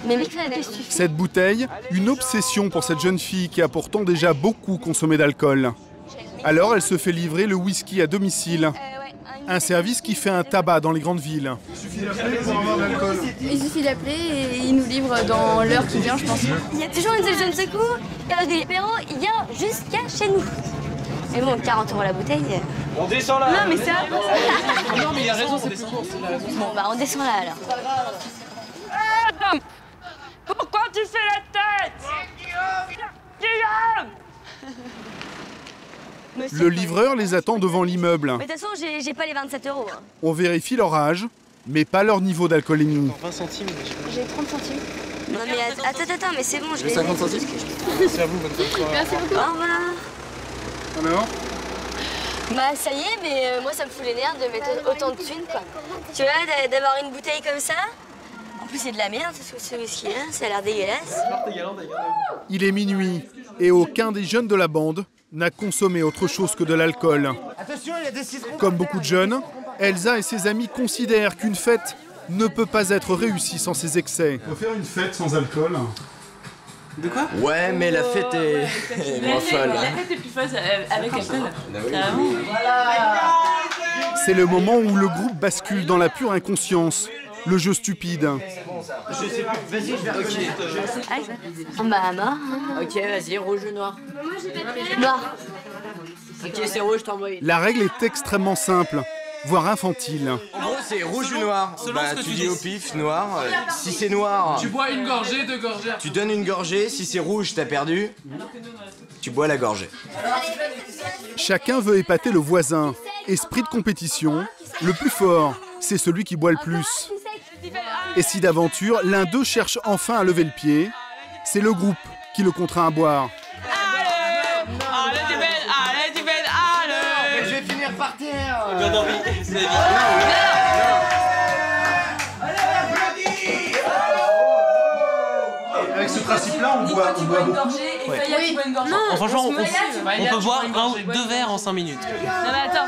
Mais mec, qu'est-ce que tu fais? Cette bouteille, une obsession pour cette jeune fille qui a pourtant déjà beaucoup consommé d'alcool. Alors elle se fait livrer le whisky à domicile. Un service qui fait un tabac dans les grandes villes. Il suffit d'appeler pour avoir de l'alcool. Il suffit d'appeler et ils nous livrent dans l'heure qui vient, je pense. Il y a toujours une solution de secours. Et des apéros, il vient jusqu'à chez nous. Mais bon, 40 € la bouteille. On descend là. Non, mais ça. Non, mais il a raison, c'est plus court. Bon, bah, on descend là alors. Pourquoi tu fais la tête? Guillaume! Le livreur les attend devant l'immeuble. Mais de toute façon, j'ai pas les 27 €. On vérifie leur âge, mais pas leur niveau d'alcoolémie. 20 centimes. J'ai 30 centimes. Non mais attends, mais c'est bon, je vais... 50 centimes. Merci à vous, bonne soirée. Merci beaucoup. Au revoir. Alors? Bah ça y est, mais moi ça me fout les nerfs de mettre autant de thunes quoi. Tu vois, d'avoir une bouteille comme ça. En plus c'est de la merde ce whisky-là, ça a l'air dégueulasse. Il est minuit et aucun des jeunes de la bande n'a consommé autre chose que de l'alcool. Attention, il y a des citrons. Comme beaucoup de jeunes, Elsa et ses amis considèrent qu'une fête ne peut pas être réussie sans ses excès. On peut faire une fête sans alcool. De quoi? Ouais, mais la fête est moins folle. La fête est plus folle avec alcool. C'est le moment où le groupe bascule dans la pure inconscience, le jeu stupide. Je sais plus, vas-y, je vais reconnaître. Bah mort. Ok, vas-y, rouge ou noir? Noir. Ok, c'est rouge, je t'envoie. La règle est extrêmement simple, voire infantile. En gros, c'est rouge ou noir. Bah, tu dis au pif, noir. Si c'est noir, Tu bois une gorgée, 2 gorgées. tu donnes une gorgée. Si c'est rouge, t'as perdu. Tu bois la gorgée. Chacun veut épater le voisin. Esprit de compétition, le plus fort, c'est celui qui boit le plus. Et si d'aventure, l'un d'eux cherche enfin à lever le pied, c'est le groupe qui le contraint à boire. Allez, tu belle, allez. Je vais finir par terre. Avec ce principe-là, on boit beaucoup. Non, franchement, on peut boire 2 verres en 5 minutes. Non mais attends.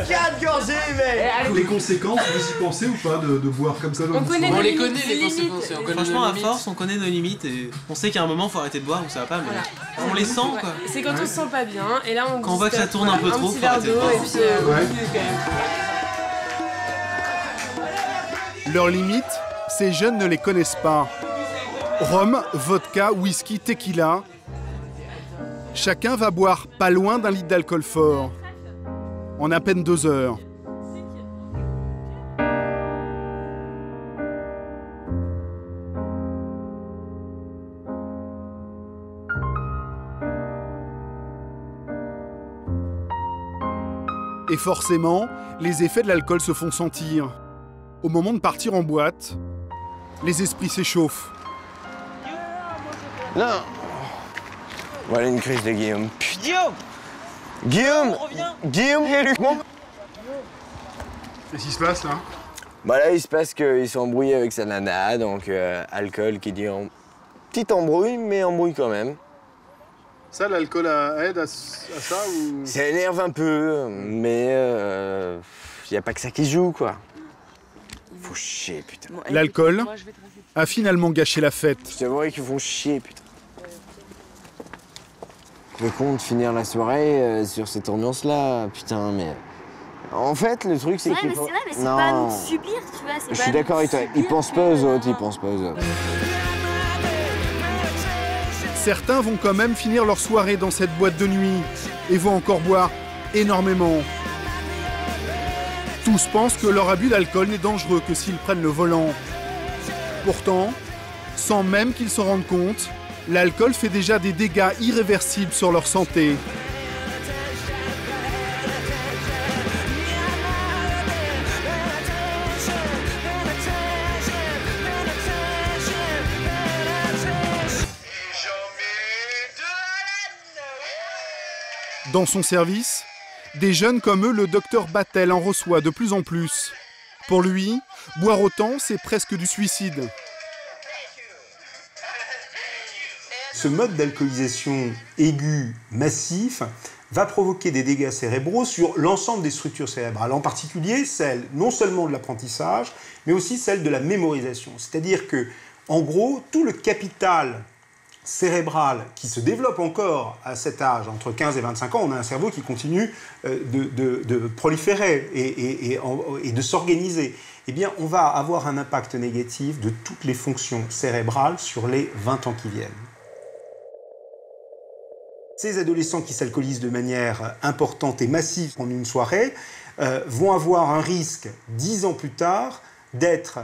4 gorgées, mec. Les conséquences, vous y pensez ou pas de boire comme ça? On les connaît, les limites. conséquences. Franchement, à force, on connaît nos limites et on sait qu'à un moment, faut arrêter de boire ou ça va pas, mais on les sent quoi. C'est quand on se sent pas bien et là on. Quand on voit que ça tourne un peu trop, faut arrêter de boire. Et puis Leurs limites, ces jeunes ne les connaissent pas. Rhum, vodka, whisky, tequila. Chacun va boire pas loin d'1 litre d'alcool fort. En à peine 2 heures. Et forcément, les effets de l'alcool se font sentir. Au moment de partir en boîte, les esprits s'échauffent. Non. Voilà une crise de Guillaume. Guillaume Guillaume Guillaume Qu'est-ce qui se passe là? Bah là, il se passe qu'ils sont embrouillés avec sa nana, donc alcool qui dit petite embrouille, mais embrouille quand même. Ça, l'alcool aide à ça ou... Ça énerve un peu, mais y a pas que ça qui joue, quoi. Faut chier, putain. L'alcool a finalement gâché la fête. Je t'avouerais qu'ils font chier, putain. Le con de finir la soirée sur cette ambiance-là, putain, mais... En fait, le truc, c'est qu'il faut... Ouais, mais c'est pas à nous de subir, tu vois. Je suis d'accord avec toi, ils pensent pas aux autres, ils pensent pas aux autres. Certains vont quand même finir leur soirée dans cette boîte de nuit et vont encore boire énormément. Tous pensent que leur abus d'alcool n'est dangereux que s'ils prennent le volant. Pourtant, sans même qu'ils s'en rendent compte, l'alcool fait déjà des dégâts irréversibles sur leur santé. Dans son service, des jeunes comme eux, le docteur Battel en reçoit de plus en plus. Pour lui, boire autant, c'est presque du suicide. Ce mode d'alcoolisation aiguë, massif, va provoquer des dégâts cérébraux sur l'ensemble des structures cérébrales, en particulier celle non seulement de l'apprentissage, mais aussi celle de la mémorisation. C'est-à-dire que, en gros, tout le capital cérébral qui se développe encore à cet âge, entre 15 et 25 ans, on a un cerveau qui continue de proliférer et de s'organiser. Eh bien, on va avoir un impact négatif de toutes les fonctions cérébrales sur les 20 ans qui viennent. Ces adolescents qui s'alcoolisent de manière importante et massive pendant une soirée vont avoir un risque, 10 ans plus tard, d'être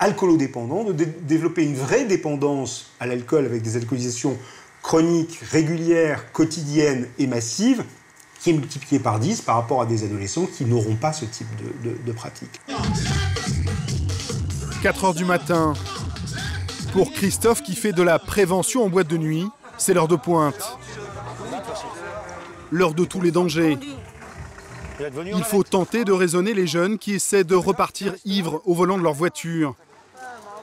alcoolodépendants, de développer une vraie dépendance à l'alcool avec des alcoolisations chroniques, régulières, quotidiennes et massives, qui est multipliée par 10 par rapport à des adolescents qui n'auront pas ce type de pratique. 4 heures du matin. Pour Christophe qui fait de la prévention en boîte de nuit, c'est l'heure de pointe. L'heure de tous les dangers. Il faut tenter de raisonner les jeunes qui essaient de repartir ivres au volant de leur voiture.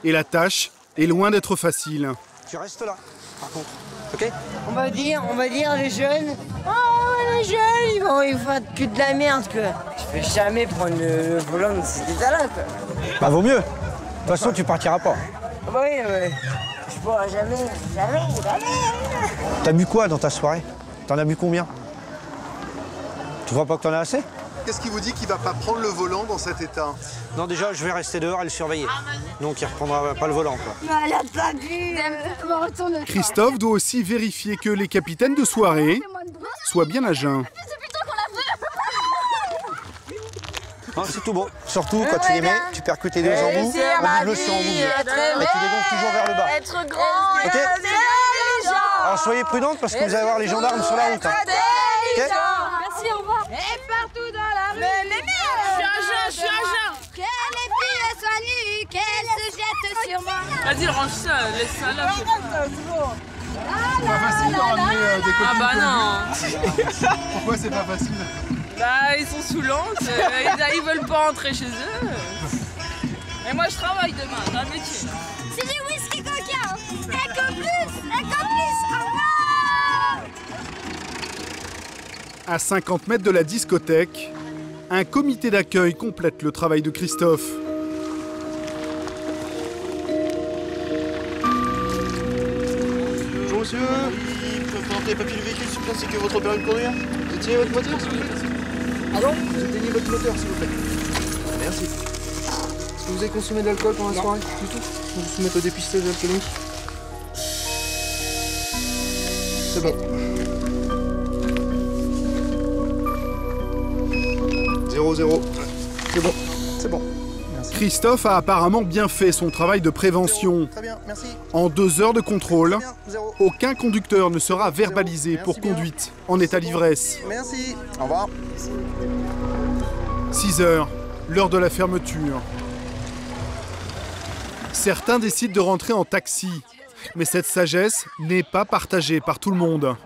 Et la tâche est loin d'être facile. Tu restes là, par contre, ok? On va dire les jeunes, oh les jeunes, ils font que de la merde quoi. Je vais jamais prendre le volant de ces états-là quoi. Bah vaut mieux. De toute façon, tu partiras pas. Bah oui, je pourrai jamais. T'as bu quoi dans ta soirée? T'en as bu combien? Tu vois pas que t'en as assez? Qu'est-ce qui vous dit qu'il ne va pas prendre le volant dans cet état? Non, déjà, je vais rester dehors et le surveiller. Donc, il ne reprendra pas le volant, quoi. Elle a pas bu. Christophe doit aussi vérifier que les capitaines de soirée soient bien à jeun. Non, c'est tout bon. Surtout, quand tu les mets, tu percutes les deux embouts, on le sur embout. Et tu dégonfles toujours vers le bas. Être grand et intelligent. Alors, soyez prudentes parce que vous allez avoir les gendarmes sur la route. Hein. Okay? Merci, au revoir. Et partout dans la rue. Mais merde, je suis un jeun. Que les filles soient nues, qu'elles se jettent sur moi. Vas-y, range ça, laisse ça là. C'est pas facile de ramener des copines. Ah bah non. Pourquoi c'est pas facile? Bah ils sont saoulantes, ils veulent pas rentrer chez eux. Et moi je travaille demain, j'ai un métier. C'est du whisky coca. Un peu plus, au revoir. À 50 mètres de la discothèque, un comité d'accueil complète le travail de Christophe. Bonjour monsieur, vous pouvez présenter les papiers du véhicule s'il vous plaît, c'est que votre permis de conduire. Vous éteignez votre moteur s'il vous plaît. Pardon? Vous éteignez votre moteur s'il vous plaît. Merci. Est-ce que vous avez consommé de l'alcool pendant la soirée? Du tout. Vous vous soumettez au dépistage alcoolique. C'est bon. 0-0. C'est bon. C'est bon. Merci. Christophe a apparemment bien fait son travail de prévention. En 2 heures de contrôle, aucun conducteur ne sera verbalisé pour conduite en état d'ivresse. Merci. Au revoir. 6 heures, l'heure de la fermeture. Certains décident de rentrer en taxi, mais cette sagesse n'est pas partagée par tout le monde.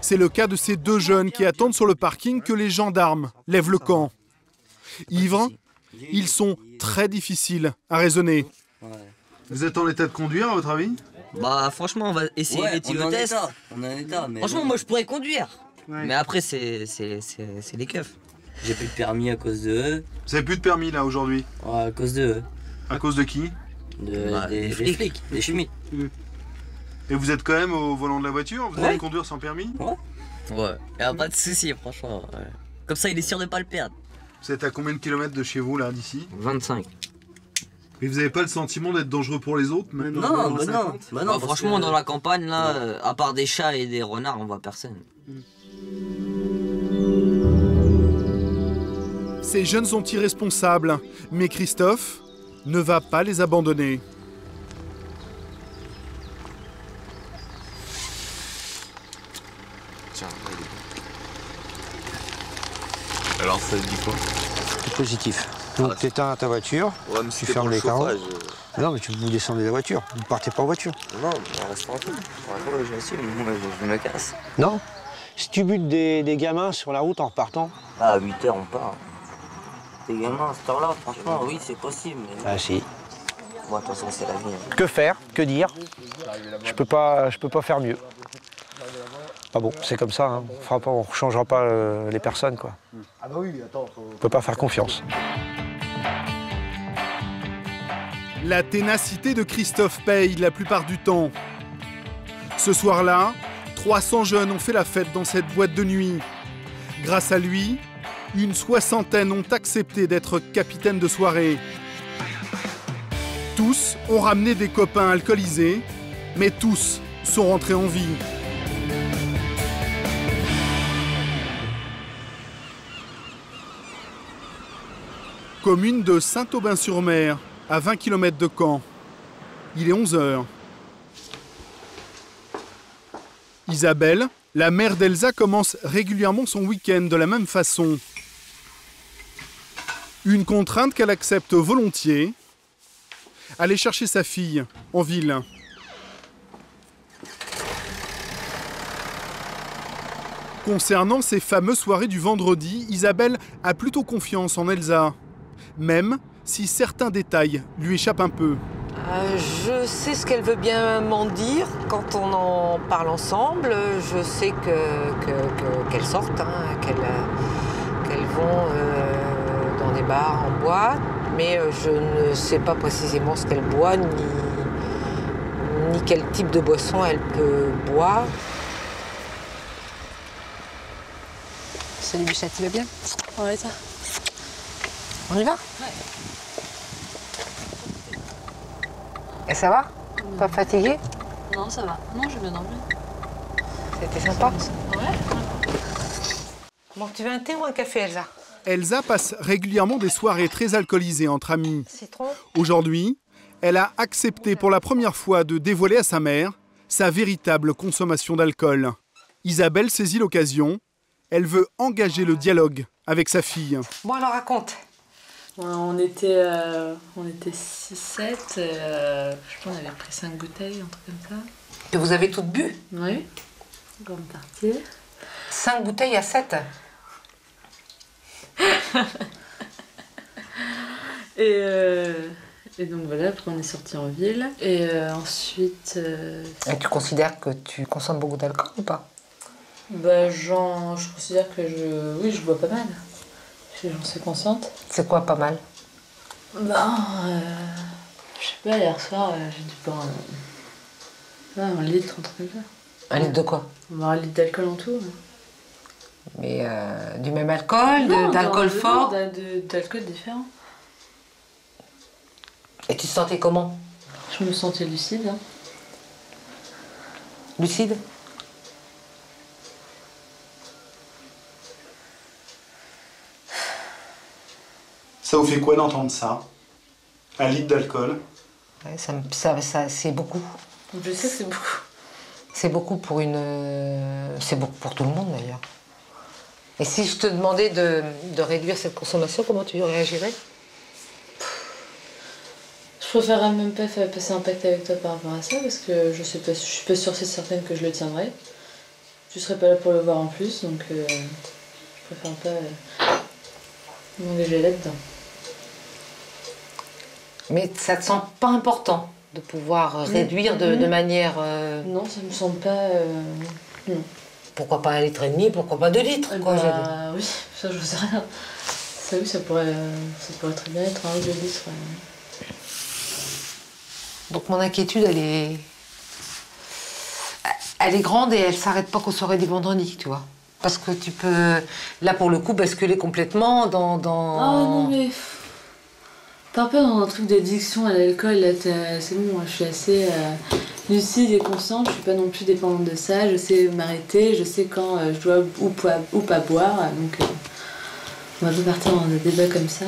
C'est le cas de ces 2 jeunes qui attendent sur le parking que les gendarmes lèvent le camp. Ivres, ils sont très difficiles à raisonner. Vous êtes en état de conduire, à votre avis? Bah franchement, on va essayer les petits tests. On est en état, mais... Franchement, moi je pourrais conduire. Ouais. Mais après, c'est les keufs. J'ai plus de permis à cause de eux. Vous avez plus de permis là aujourd'hui? Ouais, à cause de eux. À cause de qui? Des flics, des chemins. Et vous êtes quand même au volant de la voiture? Vous allez conduire sans permis? Ouais, y'a pas de souci, franchement. Ouais. Comme ça, il est sûr de pas le perdre. Vous êtes à combien de kilomètres de chez vous là, d'ici? 25. Et vous avez pas le sentiment d'être dangereux pour les autres même? Non, bah non. Bah, franchement, dans la campagne, là, à part des chats et des renards, on voit personne. Ces jeunes sont irresponsables, mais Christophe ne va pas les abandonner. Tiens, alors ça dit quoi? C'est positif. Donc tu éteins ta voiture, ouais, mais tu fermes les carreaux. Non, mais vous descendez de la voiture, vous ne partez pas en voiture. Non, on reste tranquille. Je me casse. Non. Si tu butes des gamins sur la route en repartant. À 8 h, on part. Des gamins à cette heure-là, franchement, oui, c'est possible. Mais... Ah si. Bon, de toute façon, c'est la vie. Hein. Que faire? Que dire? Je peux pas faire mieux. Ah bon, c'est comme ça, hein. On ne changera pas les personnes, quoi. Ah bah oui, attends. On peut pas faire confiance. La ténacité de Christophe paye la plupart du temps. Ce soir-là, 300 jeunes ont fait la fête dans cette boîte de nuit. Grâce à lui, une 60aine ont accepté d'être capitaine de soirée. Tous ont ramené des copains alcoolisés, mais tous sont rentrés en vie. Commune de Saint-Aubin-sur-Mer, à 20 km de Caen. Il est 11 h. Isabelle, la mère d'Elsa, commence régulièrement son week-end de la même façon. Une contrainte qu'elle accepte volontiers, aller chercher sa fille en ville. Concernant ces fameuses soirées du vendredi, Isabelle a plutôt confiance en Elsa, même si certains détails lui échappent un peu. Je sais ce qu'elle veut bien m'en dire quand on en parle ensemble. Je sais qu'elles sortent, hein, qu'elles vont dans des bars, en boîte, mais je ne sais pas précisément ce qu'elle boit, ni quel type de boisson elle peut boire. Salut Bichette, tu vas bien? Ouais, ça. On y va? Ouais. Et ça va? Pas fatigué? Non, ça va. Non, je viens dormir. C'était sympa? Ouais. Bon, tu veux un thé ou un café, Elsa? Elsa passe régulièrement des soirées très alcoolisées entre amis. Citron? Aujourd'hui, elle a accepté pour la première fois de dévoiler à sa mère sa véritable consommation d'alcool. Isabelle saisit l'occasion. Elle veut engager le dialogue avec sa fille. Bon, alors raconte. On était 6-7, je pense qu'on avait pris 5 bouteilles, un truc comme ça. Et vous avez toutes bu? Oui, grande partie. 5 bouteilles à 7? Et donc voilà, après on est sorti en ville. Et ensuite... Et tu considères que tu consommes beaucoup d'alcool ou pas? Bah, je considère que je bois pas mal. J'en suis consciente. C'est quoi pas mal? Ben, je sais pas, hier soir, j'ai dû boire un litre, un truc comme ça. Un litre de quoi? Un litre d'alcool en tout. Mais du même alcool, d'alcool fort? D'alcool différent. Et tu te sentais comment? Je me sentais lucide. Hein. Lucide? Ça vous fait quoi d'entendre ça? 1 litre d'alcool? Ouais, c'est beaucoup. Je sais que c'est beaucoup. C'est beaucoup pour c'est beaucoup pour tout le monde d'ailleurs. Et si je te demandais de réduire cette consommation, comment tu réagirais? Je préférerais même pas passer un pacte avec toi par rapport à ça parce que je suis pas sûre, c'est certaine que je le tiendrai. Tu serais pas là pour le voir en plus, donc je préfère pas m'engager là-dedans. Mais ça te semble pas important de pouvoir réduire de manière... Non, ça me semble pas... non. Pourquoi pas 1,5 litre, pourquoi pas 2 litres quoi, oui, ça je sais rien. Ça oui, ça pourrait très bien être 1 ou 2 litres. Donc mon inquiétude, elle est grande et elle s'arrête pas qu'aux soirées du vendredi, tu vois. Parce que tu peux, là pour le coup, basculer complètement dans... Oh non mais... Pars pas dans un truc d'addiction à l'alcool, là c'est bon, moi, je suis assez lucide et consciente, je suis pas non plus dépendante de ça, je sais m'arrêter, je sais quand je dois ou pas boire, donc on va pas partir dans des débats comme ça.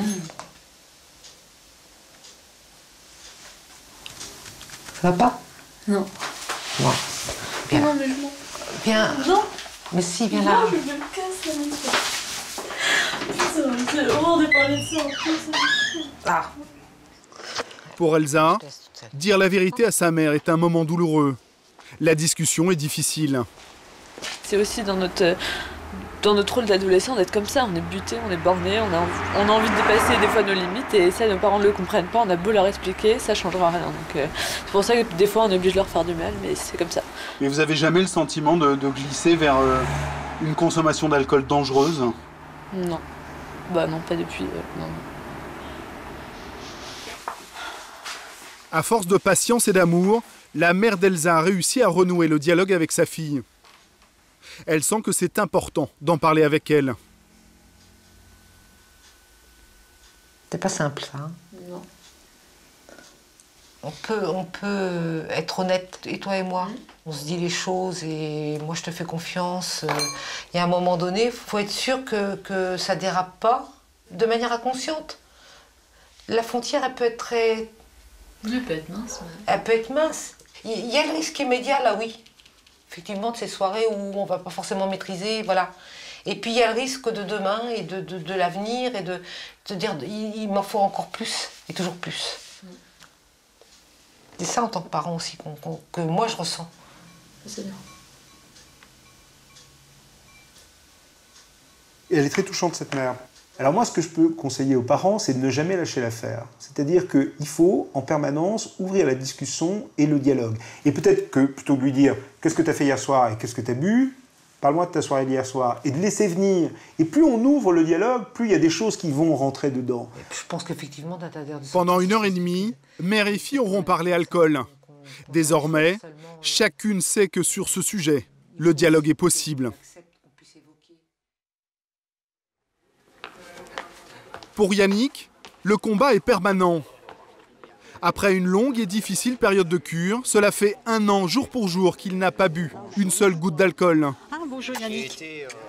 Ça va pas? Non. Ouais. Bien. Non mais je m'en... Viens. Non. Mais si, viens là. Non, je me casse la main. C'est horreur de parler de ça en plus. Ah. Pour Elsa, dire la vérité à sa mère est un moment douloureux. La discussion est difficile. C'est aussi dans notre rôle d'adolescent d'être comme ça, on est buté, on est borné, on a envie de dépasser des fois nos limites et ça nos parents ne le comprennent pas, on a beau leur expliquer, ça ne changera rien. Donc c'est pour ça que des fois on est obligé de leur faire du mal, mais c'est comme ça. Mais vous avez jamais le sentiment de glisser vers une consommation d'alcool dangereuse? Non. Bah non, pas depuis. Non. À force de patience et d'amour, la mère d'Elsa a réussi à renouer le dialogue avec sa fille. Elle sent que c'est important d'en parler avec elle. C'est pas simple, ça. Hein. Non. On peut être honnête, et toi et moi. On se dit les choses et moi je te fais confiance. Il y a un moment donné, il faut être sûr que ça dérape pas de manière inconsciente. La frontière, elle peut être très... Elle peut être mince. Ouais. Elle peut être mince. Il y a le risque immédiat, là, oui. Effectivement, de ces soirées où on va pas forcément maîtriser, voilà. Et puis il y a le risque de demain et de l'avenir et de dire il m'en faut encore plus et toujours plus. C'est ça en tant que parent aussi que moi je ressens. C'est bien. Et elle est très touchante, cette mère. Alors moi, ce que je peux conseiller aux parents, c'est de ne jamais lâcher l'affaire. C'est-à-dire qu'il faut, en permanence, ouvrir la discussion et le dialogue. Et peut-être que, plutôt que de lui dire « Qu'est-ce que tu as fait hier soir et qu'est-ce que tu as bu ? Parle-moi de ta soirée d'hier soir. » Et de laisser venir. Et plus on ouvre le dialogue, plus il y a des choses qui vont rentrer dedans. Je pense qu'effectivement, pendant 1h30, mère et fille auront parlé alcool. Désormais, chacune sait que sur ce sujet, le dialogue est possible. Pour Yannick, le combat est permanent. Après une longue et difficile période de cure, cela fait 1 an jour pour jour qu'il n'a pas bu une seule goutte d'alcool. Ah, bonjour Yannick.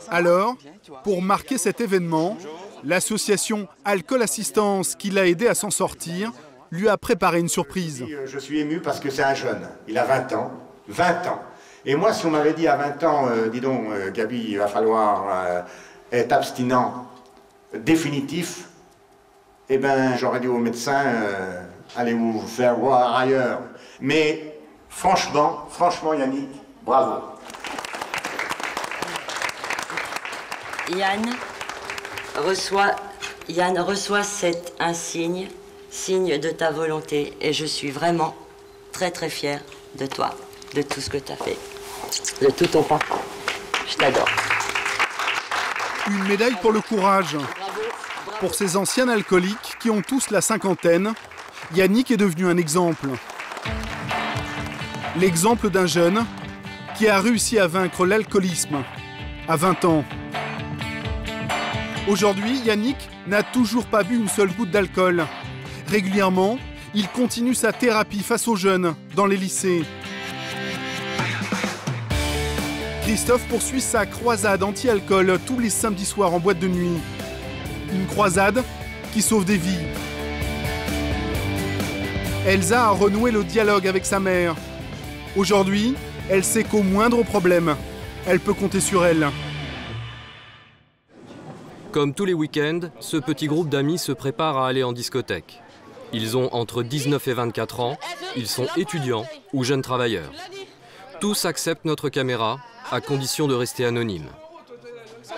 Alors, pour marquer cet événement, l'association Alcool Assistance, qui l'a aidé à s'en sortir, lui a préparé une surprise. Je suis ému parce que c'est un jeune. Il a 20 ans. 20 ans. Et moi, si on m'avait dit à 20 ans, dis donc, Gabi, il va falloir être abstinent définitif, eh ben, j'aurais dit au médecin, allez vous faire voir ailleurs. Mais franchement, Yannick, bravo. Yann reçoit cet insigne, signe de ta volonté. Et je suis vraiment très très fière de toi, de tout ce que tu as fait, de tout ton parcours. Je t'adore. Une médaille pour le courage. Pour ces anciens alcooliques qui ont tous la cinquantaine, Yannick est devenu un exemple. L'exemple d'un jeune qui a réussi à vaincre l'alcoolisme à 20 ans. Aujourd'hui, Yannick n'a toujours pas bu une seule goutte d'alcool. Régulièrement, il continue sa thérapie face aux jeunes dans les lycées. Christophe poursuit sa croisade anti-alcool tous les samedis soirs en boîte de nuit. Une croisade qui sauve des vies. Elsa a renoué le dialogue avec sa mère. Aujourd'hui, elle sait qu'au moindre problème, elle peut compter sur elle. Comme tous les week-ends, ce petit groupe d'amis se prépare à aller en discothèque. Ils ont entre 19 et 24 ans, ils sont étudiants ou jeunes travailleurs. Tous acceptent notre caméra, à condition de rester anonymes.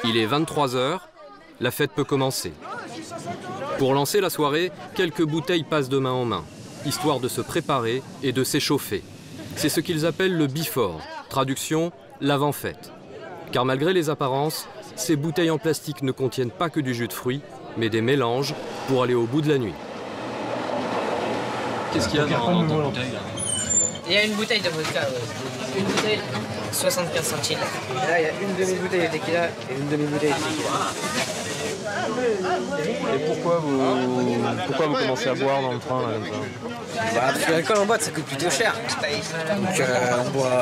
Il est 23 h, la fête peut commencer. Pour lancer la soirée, quelques bouteilles passent de main en main, histoire de se préparer et de s'échauffer. C'est ce qu'ils appellent le before, traduction, l'avant-fête. Car malgré les apparences, ces bouteilles en plastique ne contiennent pas que du jus de fruits, mais des mélanges pour aller au bout de la nuit. Qu'est-ce qu'il y a dans ta bouteille là? Il y a une bouteille de vodka, une bouteille 75 centimes. Et là, il y a une demi-bouteille de tequila et une demi-bouteille de tequila. Et pourquoi vous commencez à boire dans le train là, comme ça? Bah, parce que l'alcool en boîte ça coûte plutôt cher. Donc on boit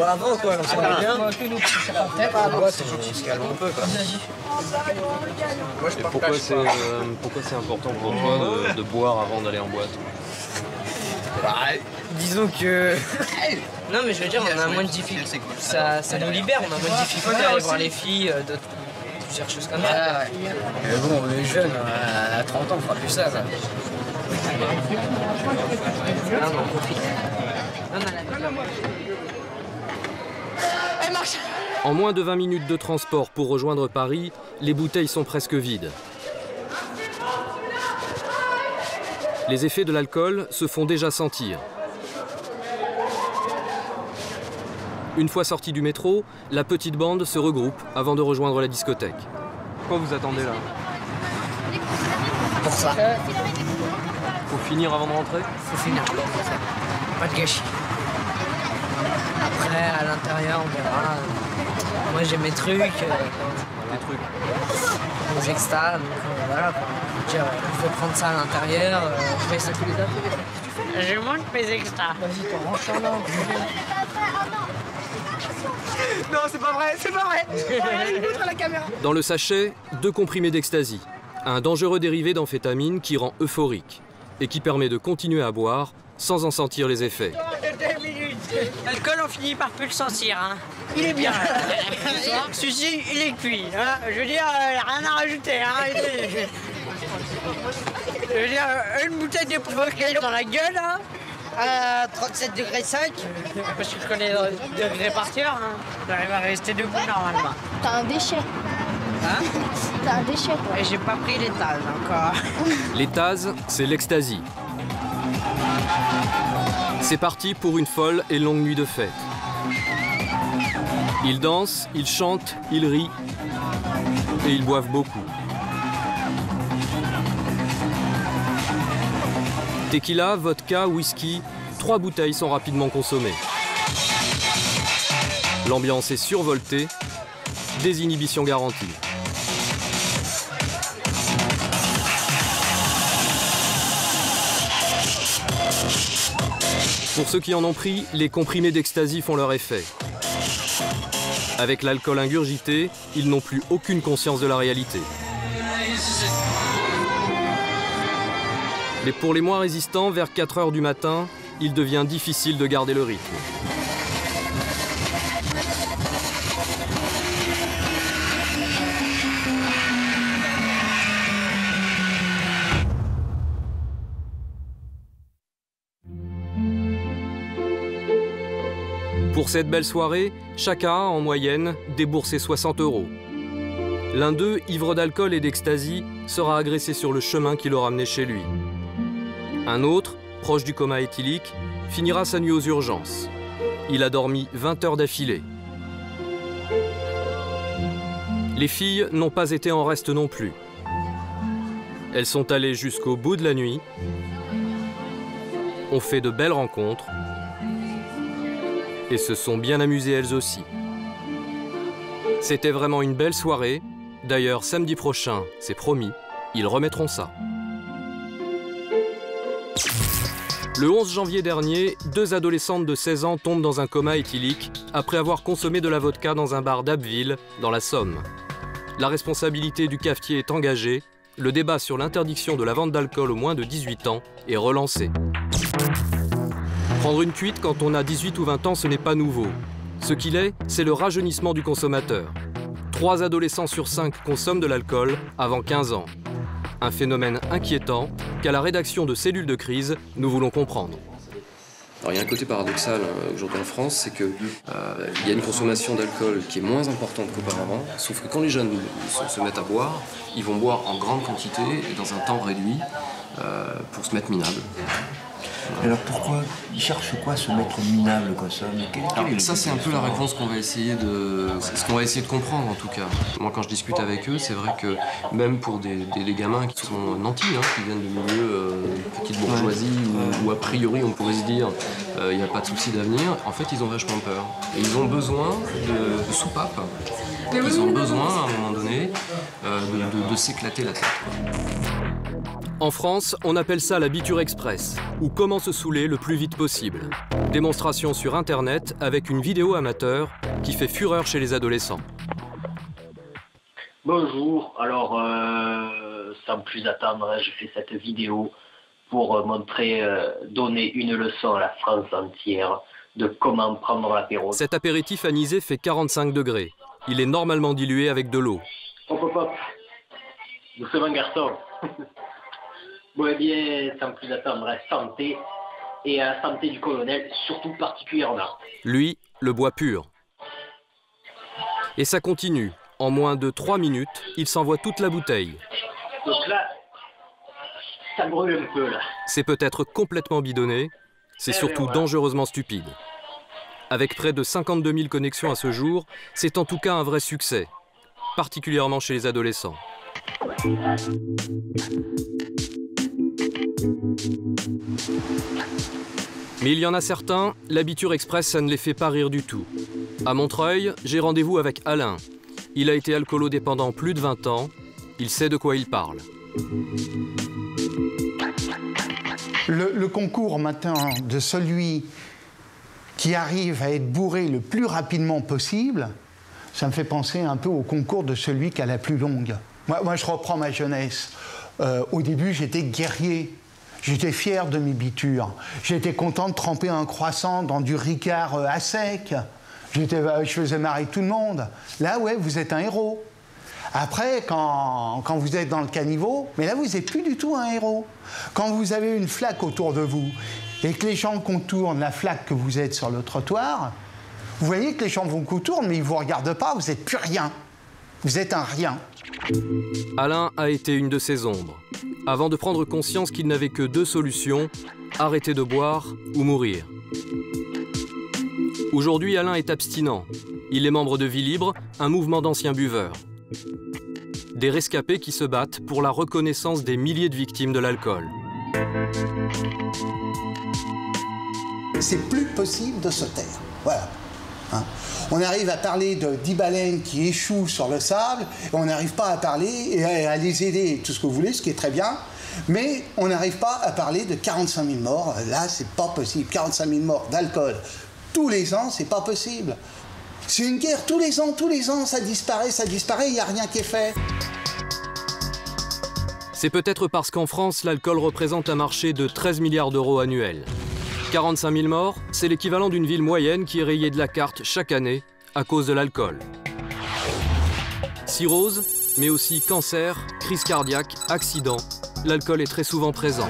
avant quoi, on s'en est bien. On boit, on se calme un peu quoi. Et pourquoi c'est important pour toi de boire avant d'aller en boîte? Bah, disons que... Non mais je veux dire, on a moins de difficultés. Ça nous libère, on a moins de difficultés à aller voir les filles, plusieurs choses comme ça. Mais bon, on est jeunes, à 30 ans on fera plus ça. Là, on en profite. En moins de 20 minutes de transport pour rejoindre Paris, les bouteilles sont presque vides. Les effets de l'alcool se font déjà sentir. Une fois sorti du métro, la petite bande se regroupe avant de rejoindre la discothèque. Pourquoi vous attendez là? Pour ça. Faut finir avant de rentrer? Faut finir, pas de gâchis. Après, à l'intérieur, on verra. Moi, j'ai mes trucs. Des trucs? Mes extas, donc voilà. Je vais prendre ça à l'intérieur. Je vais ça tous les dates. Je monte mes extas. Vas-y, t'en ranges là. Non, c'est pas vrai, c'est pas vrai. Il montre à la caméra. Dans le sachet, 2 comprimés d'ecstasy, un dangereux dérivé d'amphétamine qui rend euphorique et qui permet de continuer à boire sans en sentir les effets. L'alcool, on finit par plus le sentir. Hein. Il est bien. Celui-ci, il est cuit. Hein. Je veux dire, rien à rajouter. Hein. Je veux dire, une bouteille de provoquer dans la gueule. Hein. À 37 degrés 5, parce que je connais le degré par cœur, hein. J'arrive à rester debout normalement. T'as un déchet. Hein? T'as un déchet, toi. Et j'ai pas pris les tases encore. Les tases, c'est l'ecstasy. C'est parti pour une folle et longue nuit de fête. Ils dansent, ils chantent, ils rient et ils boivent beaucoup. Tequila, vodka, whisky, 3 bouteilles sont rapidement consommées. L'ambiance est survoltée, désinhibition garantie. Pour ceux qui en ont pris, les comprimés d'ecstasy font leur effet. Avec l'alcool ingurgité, ils n'ont plus aucune conscience de la réalité. Mais pour les moins résistants, vers 4 h du matin, il devient difficile de garder le rythme. Pour cette belle soirée, chacun a, en moyenne, déboursé 60 €. L'un d'eux, ivre d'alcool et d'ecstasy, sera agressé sur le chemin qui le ramenait chez lui. Un autre, proche du coma éthylique, finira sa nuit aux urgences. Il a dormi 20 heures d'affilée. Les filles n'ont pas été en reste non plus. Elles sont allées jusqu'au bout de la nuit, ont fait de belles rencontres et se sont bien amusées elles aussi. C'était vraiment une belle soirée. D'ailleurs, samedi prochain, c'est promis, ils remettront ça. Le 11 janvier dernier, 2 adolescentes de 16 ans tombent dans un coma éthylique après avoir consommé de la vodka dans un bar d'Abbeville, dans la Somme. La responsabilité du cafetier est engagée. Le débat sur l'interdiction de la vente d'alcool aux moins de 18 ans est relancé. Prendre une cuite quand on a 18 ou 20 ans, ce n'est pas nouveau. Ce qu'il est, c'est le rajeunissement du consommateur. 3 adolescents sur 5 consomment de l'alcool avant 15 ans. Un phénomène inquiétant qu'à la rédaction de Cellules de crise, nous voulons comprendre. Alors, il y a un côté paradoxal aujourd'hui en France, c'est qu'il y a une consommation d'alcool qui est moins importante qu'auparavant, sauf que quand les jeunes se mettent à boire, ils vont boire en grande quantité et dans un temps réduit pour se mettre minables. Alors pourquoi ils cherchent quoi, se mettre minable comme ça? Ça c'est un peu la réponse qu'on va essayer de... ce qu'on va essayer de comprendre en tout cas. Moi quand je discute avec eux, c'est vrai que même pour des gamins qui sont nantis, qui viennent de milieux petite bourgeoisie où a priori on pourrait se dire il n'y a pas de souci d'avenir, en fait ils ont vachement peur. Et ils ont besoin de soupapes. Ils ont besoin à un moment donné de s'éclater la tête. En France, on appelle ça la biture express, ou comment se saouler le plus vite possible. Démonstration sur Internet avec une vidéo amateur qui fait fureur chez les adolescents. Bonjour, alors sans plus attendre, je fais cette vidéo pour donner une leçon à la France entière de comment prendre l'apéro. Cet apéritif anisé fait 45 degrés. Il est normalement dilué avec de l'eau. Hop, hop, hop. Doucement, garçon. Bon, eh bien, sans plus attendre, santé, et à la santé du colonel, surtout particulièrement. Lui, le boit pur. Et ça continue. En moins de 3 minutes, il s'envoie toute la bouteille. Donc là, ça brûle un peu, là. C'est peut-être complètement bidonné, c'est surtout dangereusement stupide. Avec près de 52 000 connexions à ce jour, c'est en tout cas un vrai succès, particulièrement chez les adolescents. Mais il y en a certains, la biture express, ça ne les fait pas rire du tout. À Montreuil, j'ai rendez-vous avec Alain. Il a été alcoolodépendant plus de 20 ans. Il sait de quoi il parle. Le concours maintenant de celui qui arrive à être bourré le plus rapidement possible, ça me fait penser un peu au concours de celui qui a la plus longue. Moi je reprends ma jeunesse. Au début, j'étais guerrier. J'étais fier de mes bitures. J'étais content de tremper un croissant dans du Ricard à sec. Je faisais marrer tout le monde. Là, ouais, vous êtes un héros. Après, quand vous êtes dans le caniveau, mais là, vous n'êtes plus du tout un héros. Quand vous avez une flaque autour de vous et que les gens contournent la flaque que vous êtes sur le trottoir, vous voyez que les gens vous contournent, mais ils ne vous regardent pas, vous n'êtes plus rien. Vous êtes un rien. Alain a été une de ces ombres. Avant de prendre conscience qu'il n'avait que 2 solutions, arrêter de boire ou mourir. Aujourd'hui, Alain est abstinent. Il est membre de Vie Libre, un mouvement d'anciens buveurs. Des rescapés qui se battent pour la reconnaissance des milliers de victimes de l'alcool. C'est plus possible de se taire. Voilà. On arrive à parler de 10 baleines qui échouent sur le sable, et on n'arrive pas à parler et à les aider, tout ce que vous voulez, ce qui est très bien, mais on n'arrive pas à parler de 45 000 morts. Là, c'est pas possible. 45 000 morts d'alcool tous les ans, c'est pas possible. C'est une guerre tous les ans, ça disparaît, il n'y a rien qui est fait. C'est peut-être parce qu'en France, l'alcool représente un marché de 13 milliards d'euros annuels. 45 000 morts, c'est l'équivalent d'une ville moyenne qui est rayée de la carte chaque année à cause de l'alcool. Cirrhose, mais aussi cancer, crise cardiaque, accident, l'alcool est très souvent présent.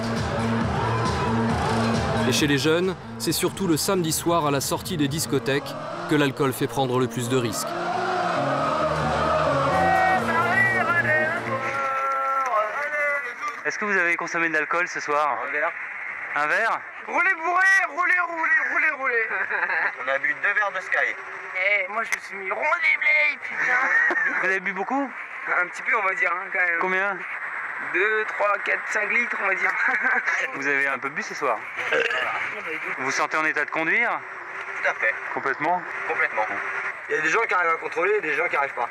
Et chez les jeunes, c'est surtout le samedi soir à la sortie des discothèques que l'alcool fait prendre le plus de risques. Est-ce que vous avez consommé de l'alcool ce soir? Un verre. Un verre? Roulez bourré, roulez. On a bu 2 verres de Sky. Moi je me suis mis rond des blés, putain. Vous avez bu beaucoup? Un petit peu on va dire, quand même. Combien? 2, 3, 4, 5 litres on va dire. Vous avez un peu bu ce soir? Vous vous sentez en état de conduire? Tout à fait. Complètement? Complètement. Il y a des gens qui arrivent à contrôler et des gens qui n'arrivent pas.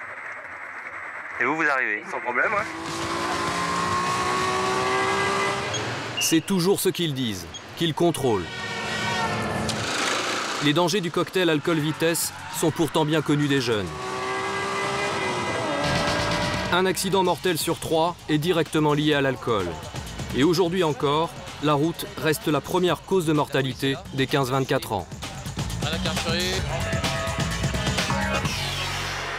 Et vous arrivez? Sans problème, ouais. C'est toujours ce qu'ils disent, qu'ils contrôlent. Les dangers du cocktail alcool-vitesse sont pourtant bien connus des jeunes. Un accident mortel sur 3 est directement lié à l'alcool. Et aujourd'hui encore, la route reste la première cause de mortalité des 15-24 ans.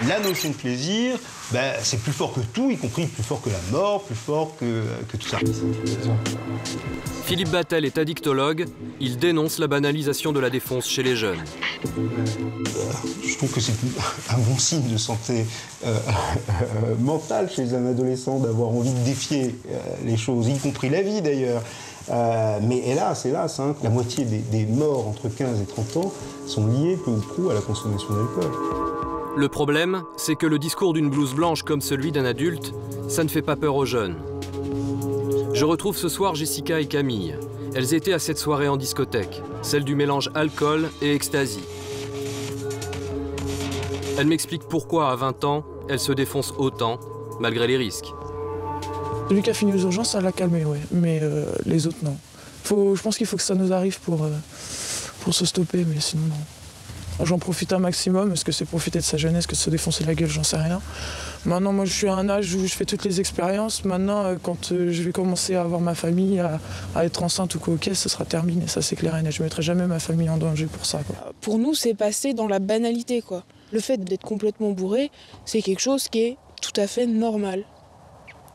La notion de plaisir, c'est plus fort que tout, y compris plus fort que la mort, plus fort que tout ça. Philippe Battel est addictologue. Il dénonce la banalisation de la défonce chez les jeunes. Je trouve que c'est un bon signe de santé mentale chez un adolescent d'avoir envie de défier les choses, y compris la vie d'ailleurs. Mais hélas, hein, la moitié des morts entre 15 et 30 ans sont liées peu ou prou à la consommation d'alcool. Le problème, c'est que le discours d'une blouse blanche comme celui d'un adulte, ça ne fait pas peur aux jeunes. Je retrouve ce soir Jessica et Camille. Elles étaient à cette soirée en discothèque, celle du mélange alcool et ecstasy. Elles m'expliquent pourquoi, à 20 ans, elles se défoncent autant, malgré les risques. Celui qui a fini aux urgences, ça l'a calmé, ouais. Mais les autres, non. Je pense qu'il faut que ça nous arrive pour se stopper, mais sinon, non. J'en profite un maximum. Est-ce que c'est profiter de sa jeunesse que de se défoncer la gueule? J'en sais rien. Maintenant, moi, je suis à un âge où je fais toutes les expériences. Maintenant, quand je vais commencer à avoir ma famille, à être enceinte ou quoi, ok, ça sera terminé. Ça, c'est clair et net. Je ne mettrai jamais ma famille en danger pour ça, quoi. Pour nous, c'est passé dans la banalité, quoi. Le fait d'être complètement bourré, c'est quelque chose qui est tout à fait normal.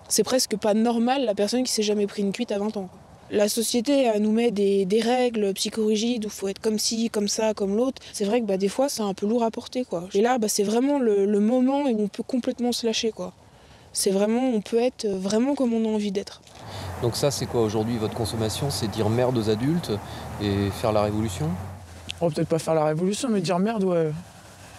C'est presque pas normal la personne qui s'est jamais pris une cuite à 20 ans, quoi. La société elle nous met des règles psychorigides où il faut être comme ci, comme ça, comme l'autre. C'est vrai que des fois, c'est un peu lourd à porter, quoi. Et là, c'est vraiment le moment où on peut complètement se lâcher, quoi. C'est vraiment, on peut être vraiment comme on a envie d'être. Donc ça, c'est quoi aujourd'hui votre consommation? C'est dire merde aux adultes et faire la révolution? On va peut-être pas faire la révolution, mais dire merde, ouais.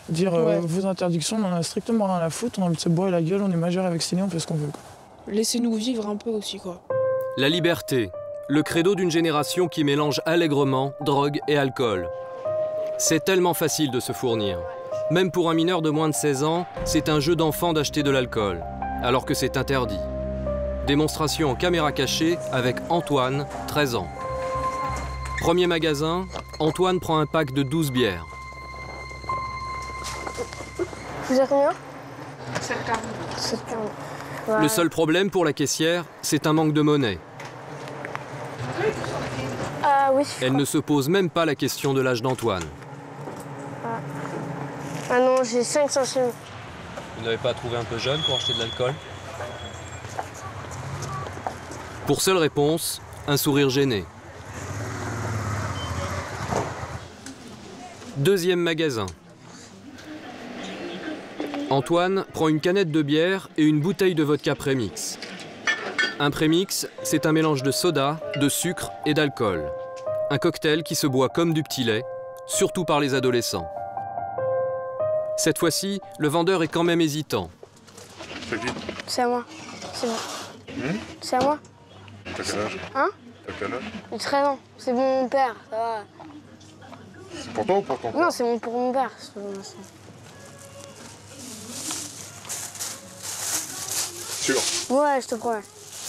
Dire vos interdictions, on en a strictement rien à foutre, on a envie de se boire la gueule, on est majeur et vacciné, on fait ce qu'on veut, quoi. Laissez-nous vivre un peu aussi, quoi. La liberté, le credo d'une génération qui mélange allègrement drogue et alcool. C'est tellement facile de se fournir. Même pour un mineur de moins de 16 ans, c'est un jeu d'enfant d'acheter de l'alcool, alors que c'est interdit. Démonstration en caméra cachée avec Antoine, 13 ans. Premier magasin, Antoine prend un pack de 12 bières. Vous avez combien? 7,40. Ouais. Le seul problème pour la caissière, c'est un manque de monnaie. Ah oui. Elle ne se pose même pas la question de l'âge d'Antoine. Ah non, j'ai 5 centimes. Vous n'avez pas trouvé un peu jeune pour acheter de l'alcool? Pour seule réponse, un sourire gêné. Deuxième magasin. Antoine prend une canette de bière et une bouteille de vodka prémix. Un prémix, c'est un mélange de soda, de sucre et d'alcool. Un cocktail qui se boit comme du petit lait, surtout par les adolescents. Cette fois-ci, le vendeur est quand même hésitant. C'est à moi. C'est bon. C'est à moi. T'as quel âge? Hein? T'as quel âge? J'ai 13 ans. C'est mon père, ça va. C'est pour toi ou pour ton père? Non, c'est pour mon père. Sûr? Ouais, je te promets.